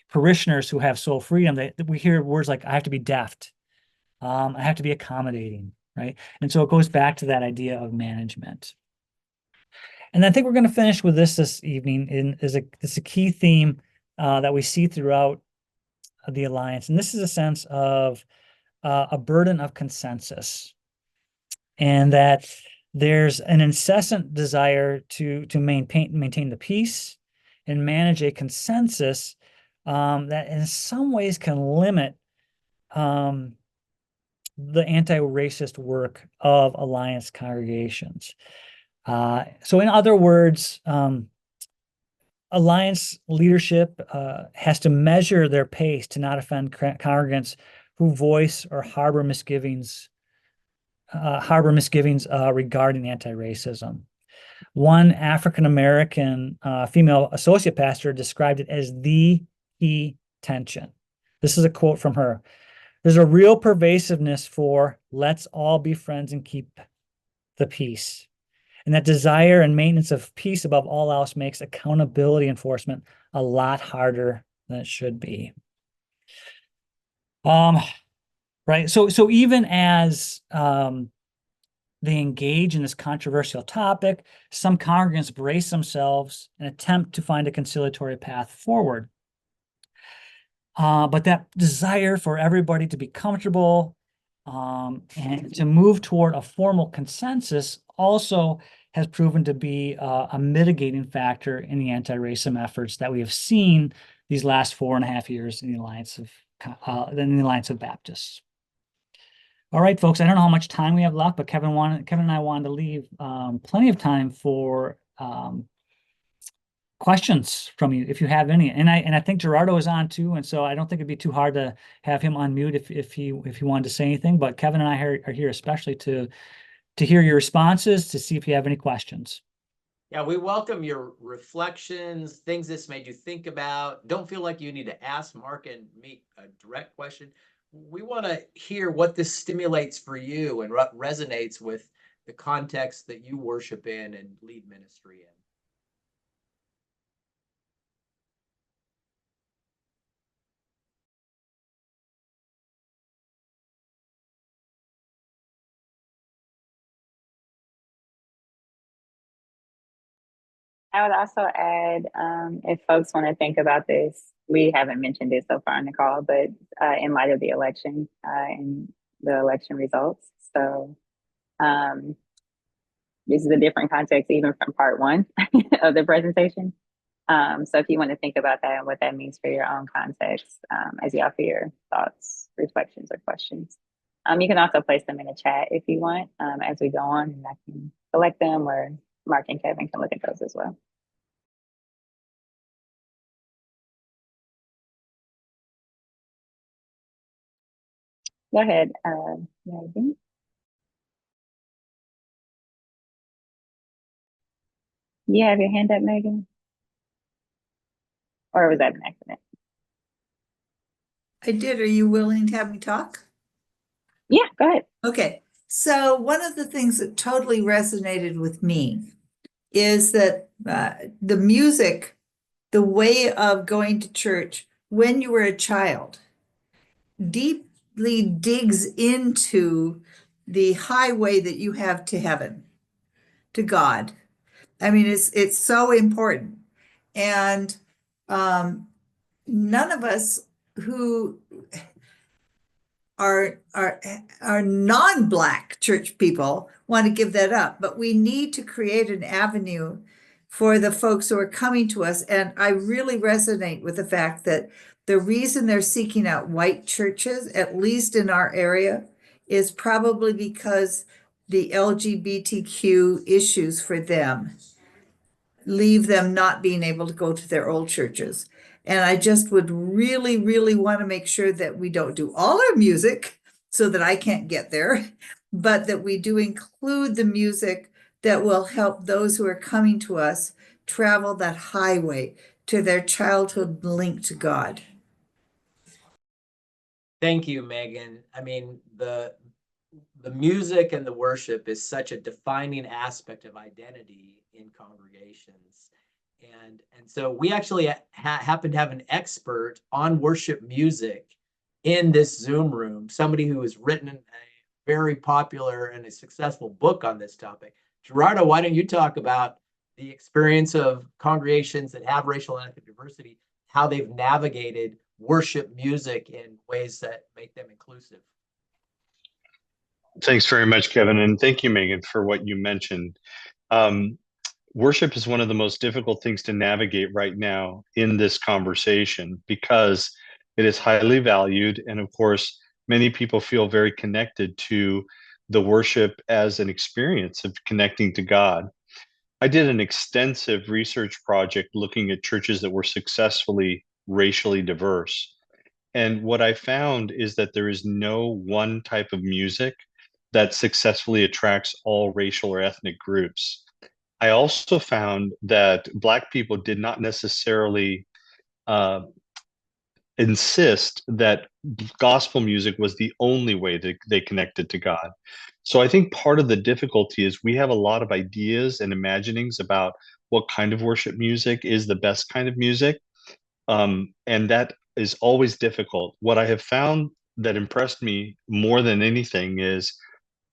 parishioners who have soul freedom, we hear words like, I have to be deft, I have to be accommodating, right? And so it goes back to that idea of management. And I think we're going to finish with this evening. It's a key theme that we see throughout the alliance, and this is a sense of a burden of consensus, and that there's an incessant desire to maintain the peace and manage a consensus that in some ways can limit the anti-racist work of alliance congregations. So in other words, alliance leadership has to measure their pace to not offend congregants who voice or harbor misgivings regarding anti-racism. One African-American female associate pastor described it as the key tension. This is a quote from her. There's a real pervasiveness for let's all be friends and keep the peace. And that desire and maintenance of peace above all else makes accountability enforcement a lot harder than it should be. Right. So even as they engage in this controversial topic, some congregants brace themselves and attempt to find a conciliatory path forward. But that desire for everybody to be comfortable and to move toward a formal consensus also has proven to be a mitigating factor in the anti-racism efforts that we have seen these last 4.5 years in the Alliance of Baptists. All right, folks, I don't know how much time we have left, but Kevin and I wanted to leave plenty of time for questions from you if you have any. And I think Gerardo is on too, and so I don't think it'd be too hard to have him unmute if he wanted to say anything. But Kevin and I are here especially to hear your responses, to see if you have any questions. Yeah, we welcome your reflections, things this made you think about. Don't feel like you need to ask Mark and me a direct question. We want to hear what this stimulates for you and what resonates with the context that you worship in and lead ministry in. I would also add, if folks want to think about this, we haven't mentioned it so far in the call, but in light of the election and the election results. So um, this is a different context even from part one of the presentation. So if you want to think about that and what that means for your own context as you offer your thoughts, reflections, or questions. You can also place them in the chat if you want as we go on, and I can select them, or Mark and Kevin can look at those as well. Go ahead, Megan. You have your hand up, Megan? Or was that an accident? I did. Are you willing to have me talk? Yeah, go ahead. Okay. So one of the things that totally resonated with me is that the music, the way of going to church when you were a child, deeply digs into the highway that you have to heaven, to God. I mean, it's so important. And none of us who are non-Black church people want to give that up, but we need to create an avenue for the folks who are coming to us. And I really resonate with the fact that the reason they're seeking out white churches, at least in our area, is probably because the LGBTQ issues for them leave them not being able to go to their old churches. And I just would really, really want to make sure that we don't do all our music so that I can't get there, but that we do include the music that will help those who are coming to us travel that highway to their childhood link to God. Thank you, Megan. I mean, the music and the worship is such a defining aspect of identity in congregations. And so we actually happen to have an expert on worship music in this Zoom room, somebody who has written a very popular and a successful book on this topic. Gerardo, why don't you talk about the experience of congregations that have racial and ethnic diversity, how they've navigated worship music in ways that make them inclusive? Thanks very much, Kevin, and thank you, Megan, for what you mentioned. Worship is one of the most difficult things to navigate right now in this conversation because it is highly valued, and of course, many people feel very connected to the worship as an experience of connecting to God. I did an extensive research project looking at churches that were successfully racially diverse. And what I found is that there is no one type of music that successfully attracts all racial or ethnic groups. I also found that Black people did not necessarily uh, insist that gospel music was the only way that they connected to God. So I think part of the difficulty is we have a lot of ideas and imaginings about what kind of worship music is the best kind of music. And that is always difficult. What I have found that impressed me more than anything is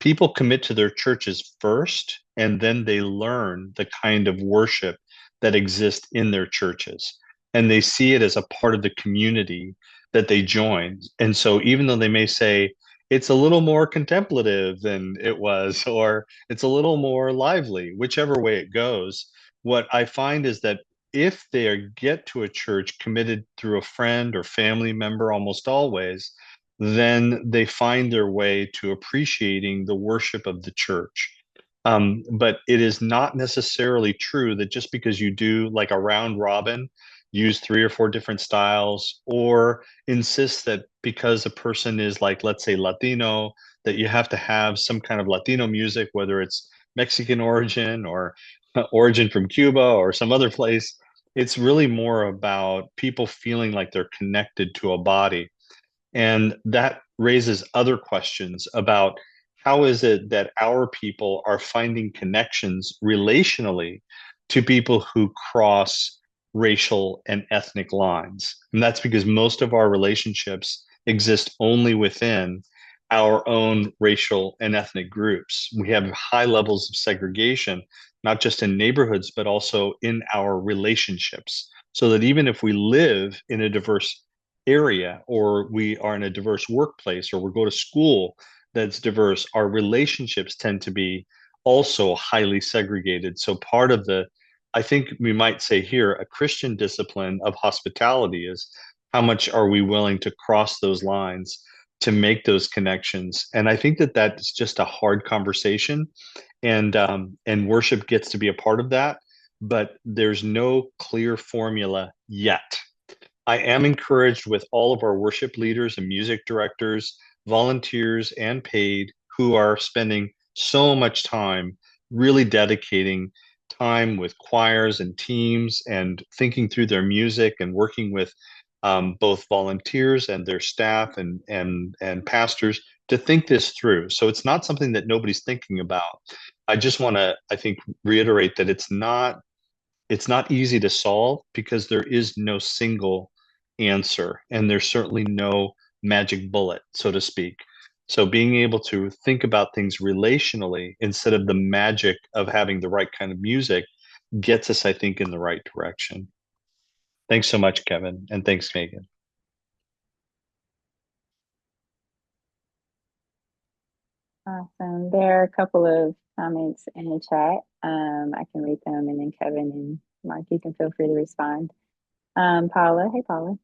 people commit to their churches first, and then they learn the kind of worship that exists in their churches. And they see it as a part of the community that they join. And so even though they may say, it's a little more contemplative than it was, or it's a little more lively, whichever way it goes, what I find is that if they get to a church committed through a friend or family member, almost always, then they find their way to appreciating the worship of the church. But it is not necessarily true that just because you do like a round robin, use three or four different styles, or insist that because a person is like, let's say, Latino, that you have to have some kind of Latino music, whether it's Mexican origin or origin from Cuba or some other place. It's really more about people feeling like they're connected to a body. And that raises other questions about how is it that our people are finding connections relationally to people who cross racial and ethnic lines? And that's because most of our relationships exist only within our own racial and ethnic groups. We have high levels of segregation, not just in neighborhoods, but also in our relationships. So that even if we live in a diverse area, or we are in a diverse workplace, or we go to school that's diverse, our relationships tend to be also highly segregated. So part of the, I think we might say here, a Christian discipline of hospitality is how much are we willing to cross those lines to make those connections. And I think that that's just a hard conversation, and worship gets to be a part of that, but there's no clear formula yet. I am encouraged with all of our worship leaders and music directors, volunteers, and paid who are spending so much time really dedicating time with choirs and teams and thinking through their music and working with both volunteers and their staff and pastors to think this through. So it's not something that nobody's thinking about. I just want to, I think, reiterate that it's not easy to solve because there is no single answer, and there's certainly no magic bullet, so to speak. So being able to think about things relationally instead of the magic of having the right kind of music gets us, I think, in the right direction. Thanks so much, Kevin, and thanks, Megan. Awesome. There are a couple of comments in the chat. I can read them, and then Kevin and Mark, you can feel free to respond. Paula, hey Paula.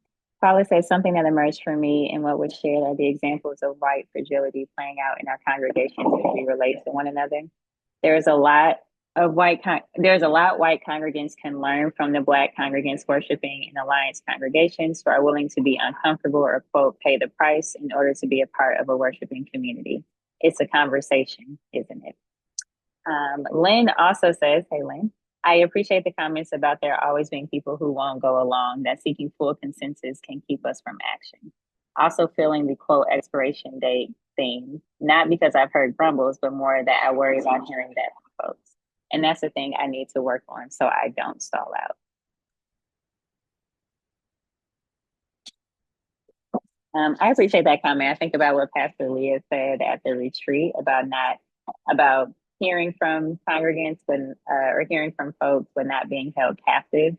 Paula says something that emerged for me in what was shared are the examples of white fragility playing out in our congregations as we relate to one another. There's a lot white congregants can learn from the Black congregants worshiping in alliance congregations who are willing to be uncomfortable or quote pay the price in order to be a part of a worshiping community. It's a conversation, isn't it? Lynn also says, hey Lynn, I appreciate the comments about there always being people who won't go along, that seeking full consensus can keep us from action. Also feeling the quote expiration date thing, not because I've heard grumbles, but more that I worry about hearing that from folks. And that's the thing I need to work on so I don't stall out. I appreciate that comment. I think about what Pastor Leah said at the retreat about hearing from congregants or hearing from folks but not being held captive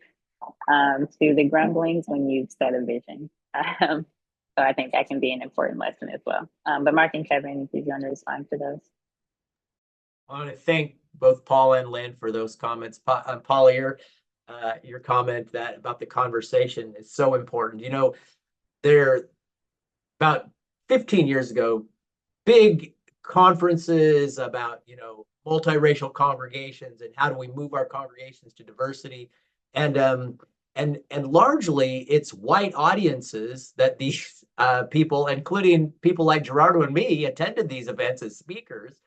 to the grumblings when you've set a vision. So I think that can be an important lesson as well. But Mark and Kevin, if you want to respond to those. I want to thank both Paula and Lynn for those comments. Paula, your comment that about the conversation is so important. You know, there about 15 years ago, big conferences about, multiracial congregations and how do we move our congregations to diversity. And largely it's white audiences that these people, including people like Gerardo and me, attended these events as speakers,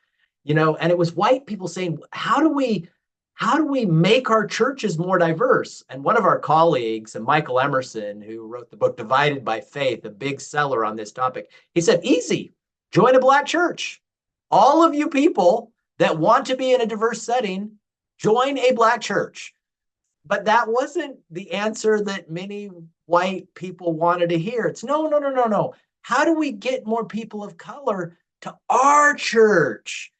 and it was white people saying, how do we make our churches more diverse? And one of our colleagues, Michael Emerson, who wrote the book Divided by Faith, a big seller on this topic, he said, easy, join a Black church. All of you people that want to be in a diverse setting, join a Black church. But that wasn't the answer that many white people wanted to hear. It's no. How do we get more people of color to our church?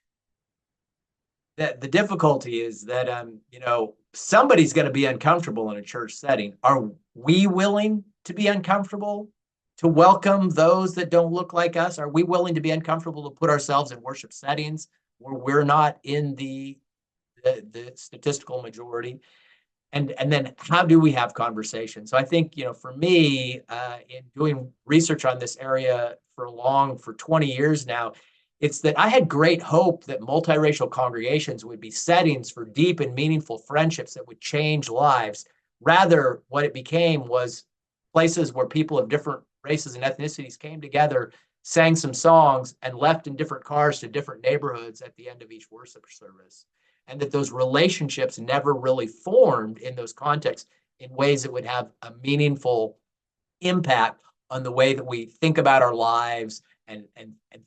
That the difficulty is that somebody's going to be uncomfortable in a church setting. Are we willing to be uncomfortable to welcome those that don't look like us? Are we willing to be uncomfortable to put ourselves in worship settings where we're not in the statistical majority? And then how do we have conversations? So I think, for me, in doing research on this area for 20 years now, it's that I had great hope that multiracial congregations would be settings for deep and meaningful friendships that would change lives. Rather, what it became was places where people of different races and ethnicities came together, sang some songs, and left in different cars to different neighborhoods at the end of each worship service. and that those relationships never really formed in those contexts in ways that would have a meaningful impact on the way that we think about our lives and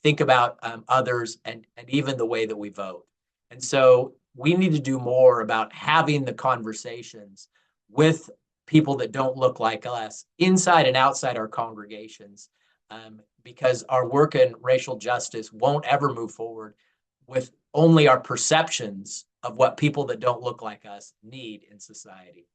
think about others and even the way that we vote. And so we need to do more about having the conversations with people that don't look like us inside and outside our congregations, because our work in racial justice won't ever move forward with only our perceptions of what people that don't look like us need in society.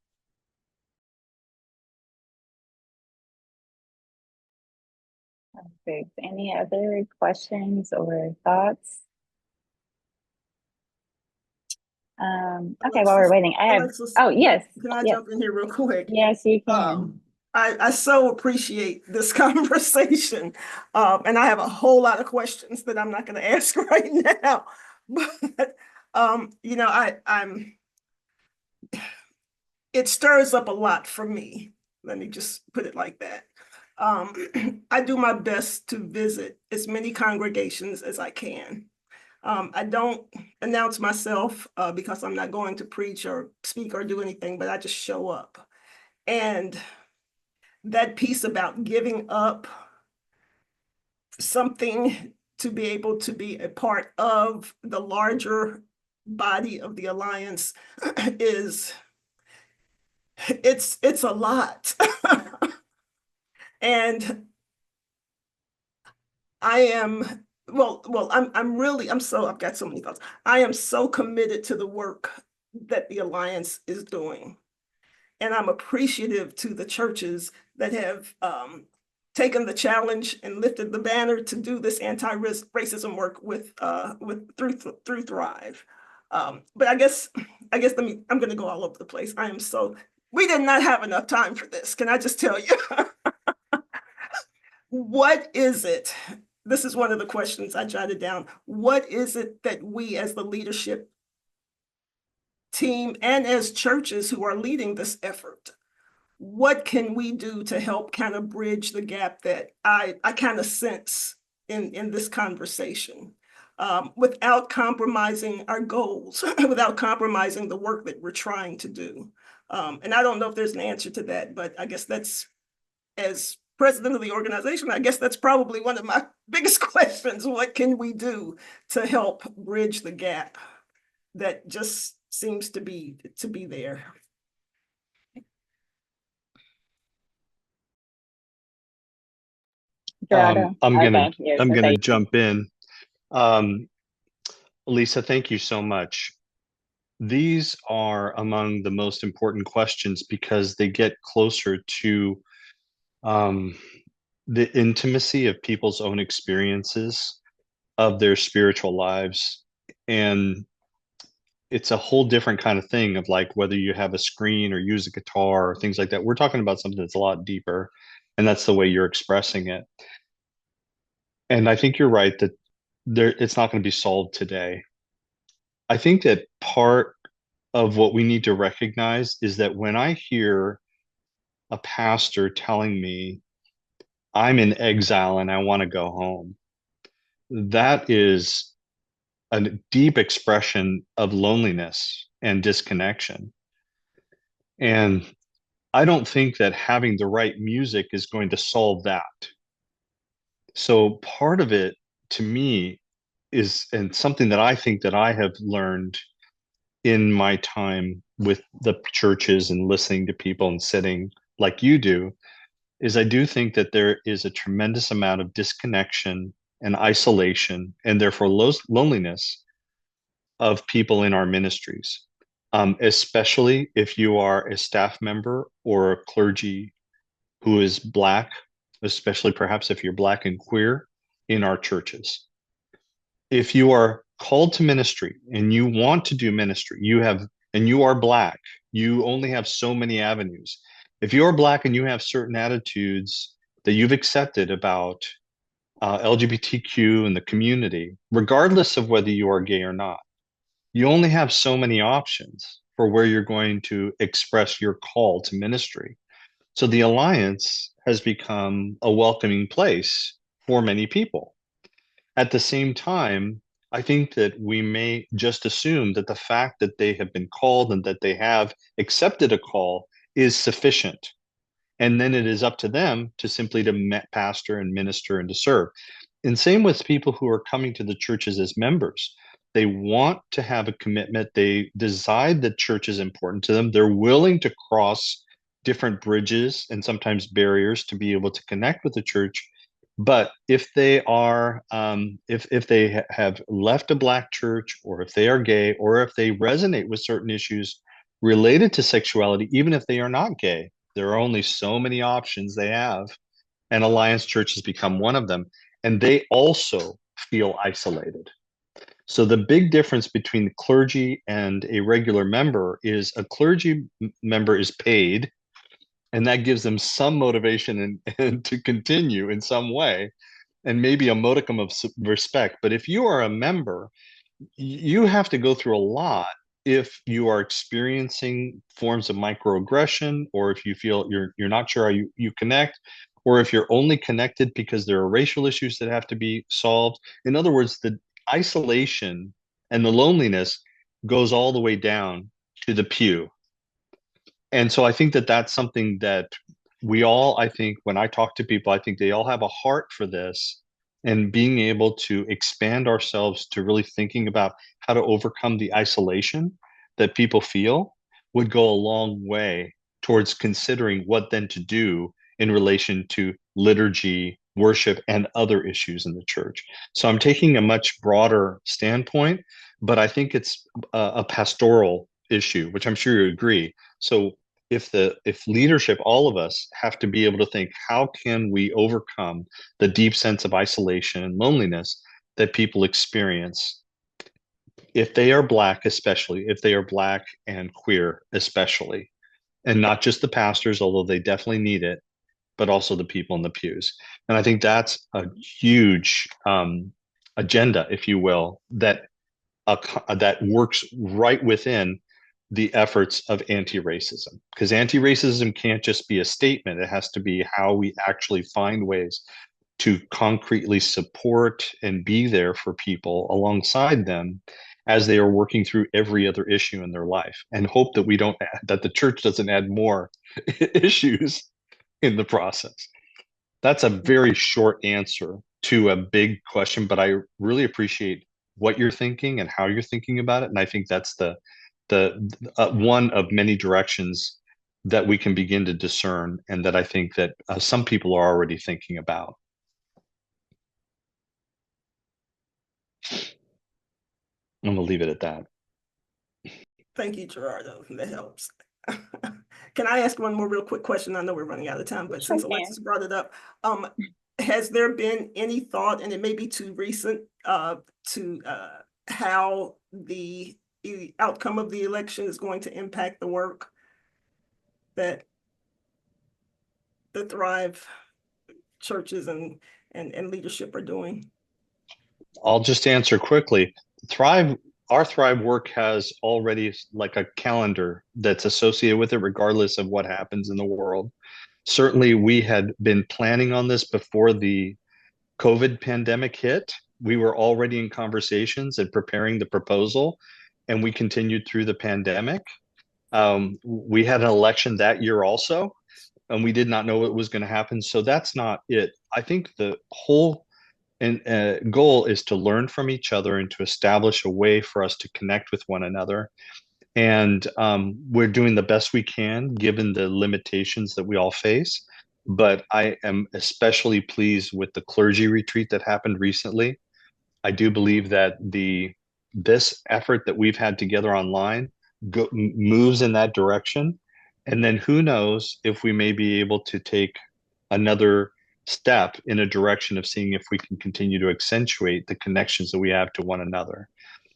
Perfect. Any other questions or thoughts? Okay, while we're waiting, I have, Alexis, oh, yes. Can I Yes. jump in here real quick? Yes, you can. I so appreciate this conversation. And I have a whole lot of questions that I'm not going to ask right now. But it stirs up a lot for me. Let me just put it like that. I do my best to visit as many congregations as I can. I don't announce myself because I'm not going to preach or speak or do anything, but I just show up. And that piece about giving up something to be able to be a part of the larger body of the Alliance it's a lot. And I am I've got so many thoughts. I am so committed to the work that the Alliance is doing. And I'm appreciative to the churches that have taken the challenge and lifted the banner to do this anti-racism work through Thrive. But I guess I'm going to go all over the place. We did not have enough time for this. Can I just tell you? What is it? This is one of the questions I jotted down. What is it that we as the leadership team and as churches who are leading this effort, what can we do to help kind of bridge the gap that I kind of sense in this conversation, without compromising our goals, without compromising the work that we're trying to do? And I don't know if there's an answer to that, but I guess that's, as president of the organization, I guess that's probably one of my biggest questions. What can we do to help bridge the gap that just seems to be there? Gerardo? I'm Okay, yes, gonna okay. jump in. Lisa, thank you so much. These are among the most important questions because they get closer to the intimacy of people's own experiences of their spiritual lives. And it's a whole different kind of thing of like whether you have a screen or use a guitar or things like that. We're talking about something that's a lot deeper, and that's the way you're expressing it. And I think you're right that it's not going to be solved today. I think that part of what we need to recognize is that when I hear a pastor telling me I'm in exile and I want to go home, that is a deep expression of loneliness and disconnection. And I don't think that having the right music is going to solve that. So part of it to me is, and something that I think that I have learned in my time with the churches and listening to people and sitting like you do, is I do think that there is a tremendous amount of disconnection and isolation and therefore loneliness of people in our ministries, especially if you are a staff member or a clergy who is Black, especially perhaps if you're Black and queer in our churches. If you are called to ministry and you want to do ministry, and you are Black, you only have so many avenues. If you're Black and you have certain attitudes that you've accepted about LGBTQ and the community, regardless of whether you are gay or not, you only have so many options for where you're going to express your call to ministry. So the Alliance has become a welcoming place for many people. At the same time, I think that we may just assume that the fact that they have been called and that they have accepted a call is sufficient. And then it is up to them to simply to pastor and minister and to serve. And same with people who are coming to the churches as members. They want to have a commitment. They decide that church is important to them. They're willing to cross different bridges and sometimes barriers to be able to connect with the church. But if they are, if they have left a Black church, or if they are gay, or if they resonate with certain issues related to sexuality, even if they are not gay, there are only so many options they have, and Alliance Church has become one of them. And they also feel isolated. So the big difference between the clergy and a regular member is a clergy member is paid, and that gives them some motivation and to continue in some way, and maybe a modicum of respect. But if you are a member, you have to go through a lot if you are experiencing forms of microaggression, or if you feel you're not sure how you connect, or if you're only connected because there are racial issues that have to be solved. In other words, the isolation and the loneliness goes all the way down to the pew. And so I think that that's something that we all, I think when I talk to people, I think they all have a heart for this, and being able to expand ourselves to really thinking about how to overcome the isolation that people feel would go a long way towards considering what then to do in relation to liturgy, worship, and other issues in the church. So I'm taking a much broader standpoint, but I think it's a pastoral issue, which I'm sure you agree. So if leadership, all of us have to be able to think, how can we overcome the deep sense of isolation and loneliness that people experience if they are Black, especially if they are Black and queer, especially, and not just the pastors, although they definitely need it, but also the people in the pews. And I think that's a huge agenda, if you will, that that works right within the efforts of anti-racism, because anti-racism can't just be a statement. It has to be how we actually find ways to concretely support and be there for people alongside them as they are working through every other issue in their life, and hope that that the church doesn't add more issues in the process. That's a very short answer to a big question, but I really appreciate what you're thinking and how you're thinking about it. And I think that's the one of many directions that we can begin to discern, and that I think that some people are already thinking about. I'm gonna leave it at that. Thank you, Gerardo. That helps. Can I ask one more real quick question? I know we're running out of time, but since Alexis brought it up, has there been any thought, and it may be too recent, to how the outcome of the election is going to impact the work that the Thrive churches and leadership are doing? I'll just answer quickly. Our Thrive work has already like a calendar that's associated with it, regardless of what happens in the world. Certainly, we had been planning on this before the COVID pandemic hit. We were already in conversations and preparing the proposal, and we continued through the pandemic. We had an election that year also, and we did not know what was going to happen. So that's not it. I think the whole goal is to learn from each other and to establish a way for us to connect with one another. And we're doing the best we can given the limitations that we all face. But I am especially pleased with the clergy retreat that happened recently. I do believe that this effort that we've had together online moves in that direction. And then who knows if we may be able to take another step in a direction of seeing if we can continue to accentuate the connections that we have to one another.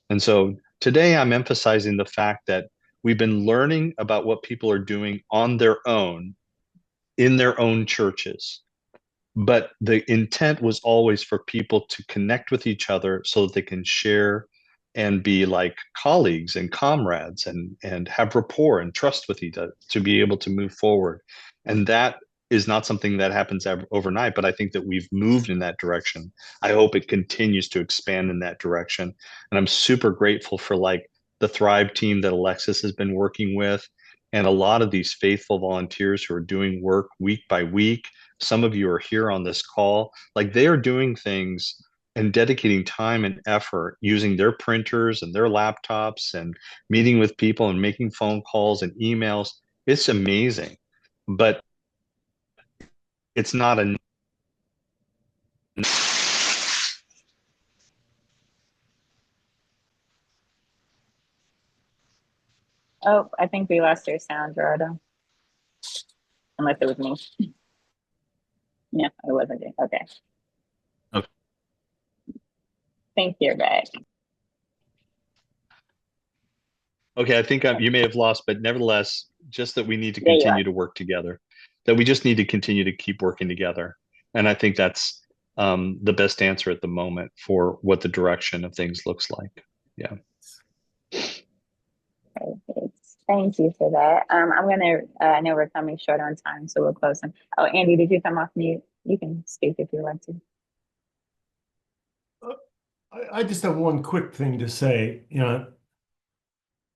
And so today I'm emphasizing the fact that we've been learning about what people are doing on their own in their own churches. But the intent was always for people to connect with each other so that they can share and be like colleagues and comrades and have rapport and trust with each other to be able to move forward. And that is not something that happens overnight, but I think that we've moved in that direction. I hope it continues to expand in that direction. And I'm super grateful for like the Thrive team that Alexis has been working with, and a lot of these faithful volunteers who are doing work week by week. Some of you are here on this call. Like they are doing things and dedicating time and effort using their printers and their laptops and meeting with people and making phone calls and emails. It's amazing. But it's not a Oh, I think we lost your sound, Gerardo. Unless it was me. No, it wasn't. Okay. Okay. Think you're back. Okay, I think you may have lost, but nevertheless, just that we need to There you are. continue to work together, that we just need to continue to keep working together. And I think that's the best answer at the moment for what the direction of things looks like. Yeah. Perfect. Thank you for that. I'm gonna, I know we're coming short on time, so we'll close them. Oh, Andy, did you come off mute? You can speak if you want to. I just have one quick thing to say. You know,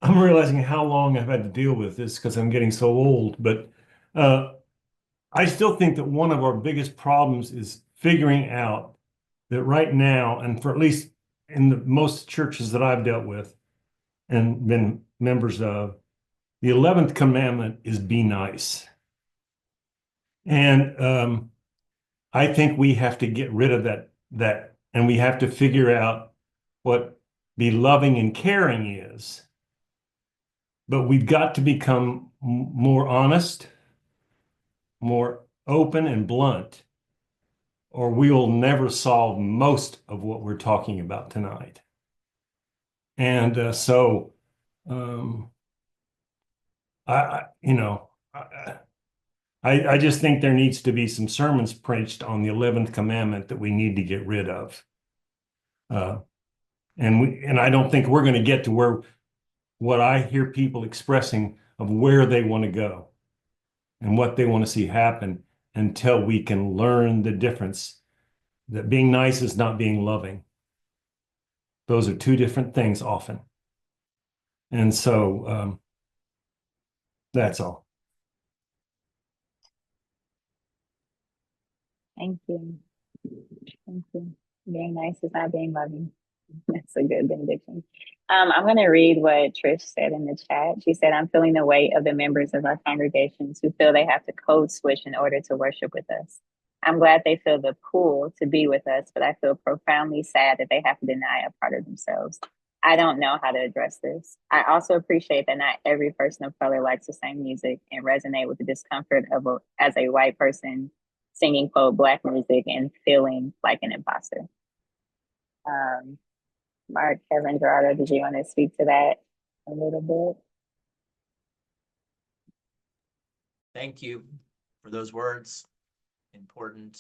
I'm realizing how long I've had to deal with this because I'm getting so old, but I still think that one of our biggest problems is figuring out that right now, and for at least in the most churches that I've dealt with and been members of, the 11th commandment is be nice. And I think we have to get rid of that, and we have to figure out what be loving and caring is. But we've got to become more honest, more open and blunt, or we will never solve most of what we're talking about tonight. And so I just think there needs to be some sermons preached on the 11th commandment that we need to get rid of. And I don't think we're going to get to where what I hear people expressing of where they want to go and what they want to see happen until we can learn the difference that being nice is not being loving. Those are two different things often. And so that's all. Thank you. Thank you. Being nice is not being loving. That's a good benediction. I'm going to read what Trish said in the chat. She said, I'm feeling the weight of the members of our congregations who feel they have to code switch in order to worship with us. I'm glad they feel the pull to be with us, but I feel profoundly sad that they have to deny a part of themselves. I don't know how to address this. I also appreciate that not every person of color likes the same music and resonate with the discomfort of as a white person singing quote Black music and feeling like an imposter. Mark, Kevin, Gerardo, did you want to speak to that a little bit? Thank you for those words. Important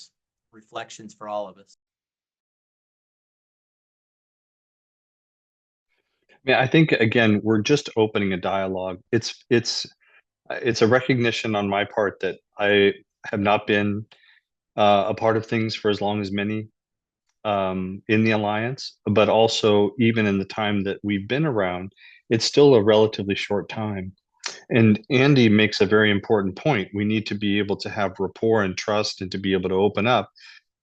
reflections for all of us. Yeah, I think again, we're just opening a dialogue. It's a recognition on my part that I have not been a part of things for as long as many in the Alliance, but also even in the time that we've been around, it's still a relatively short time. And Andy makes a very important point. We need to be able to have rapport and trust and to be able to open up.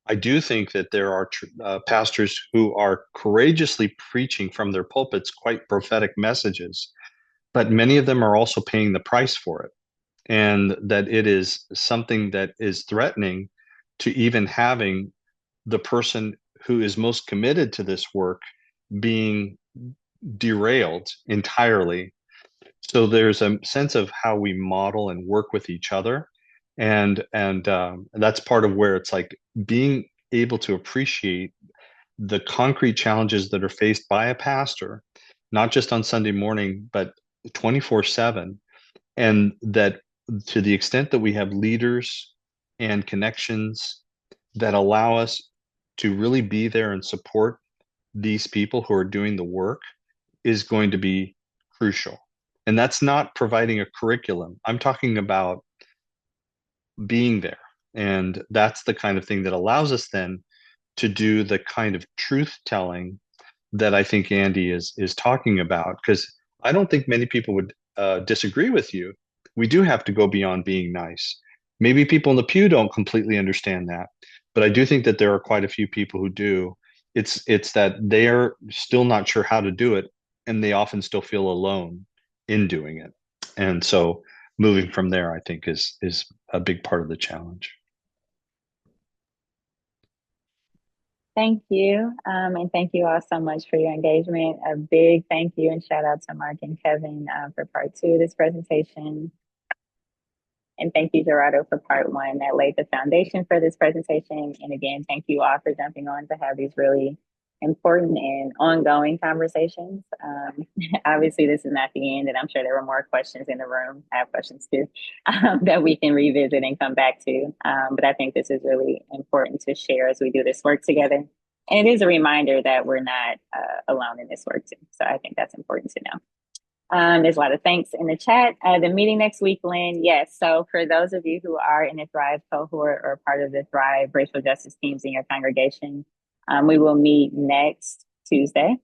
I do think that there are pastors who are courageously preaching from their pulpits quite prophetic messages, but many of them are also paying the price for it. And that it is something that is threatening to even having the person who is most committed to this work being derailed entirely. So there's a sense of how we model and work with each other, and that's part of where it's like being able to appreciate the concrete challenges that are faced by a pastor, not just on Sunday morning, but 24/7, and that to the extent that we have leaders and connections that allow us to really be there and support these people who are doing the work is going to be crucial. And that's not providing a curriculum. I'm talking about being there And that's the kind of thing that allows us then to do the kind of truth telling that I think Andy is talking about, because I don't think many people would disagree with you. We do have to go beyond being nice. Maybe people in the pew don't completely understand that, but I do think that there are quite a few people who do. It's that they're still not sure how to do it, and they often still feel alone in doing it. And so moving from there, I think, is a big part of the challenge. Thank you. And thank you all so much for your engagement. A big thank you and shout out to Mark and Kevin for part 2 of this presentation. And thank you, Gerardo, for part 1 that laid the foundation for this presentation. And again, thank you all for jumping on to have these really important and ongoing conversations. Obviously, this is not the end, and I'm sure there were more questions in the room. I have questions too that we can revisit and come back to. But I think this is really important to share as we do this work together. And it is a reminder that we're not alone in this work too. So I think that's important to know. There's a lot of thanks in the chat. The meeting next week, Lynn, yes. So for those of you who are in the Thrive cohort or part of the Thrive racial justice teams in your congregation, we will meet next Tuesday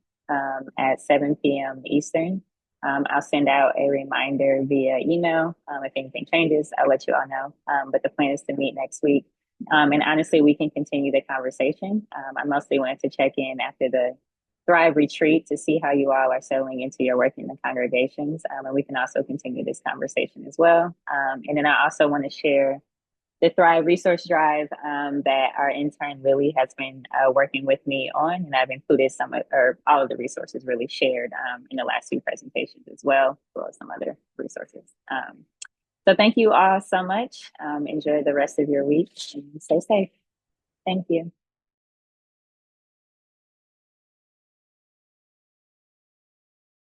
at 7 p.m. Eastern. I'll send out a reminder via email. If anything changes, I'll let you all know. But the plan is to meet next week. And honestly, we can continue the conversation. I mostly wanted to check in after the Thrive retreat to see how you all are settling into your work in the congregations. And we can also continue this conversation as well. And then I also want to share the Thrive Resource Drive that our intern Lily has been working with me on, and I've included some of, or all of the resources really shared in the last few presentations as well, as well as some other resources. So thank you all so much. Enjoy the rest of your week and stay safe. Thank you.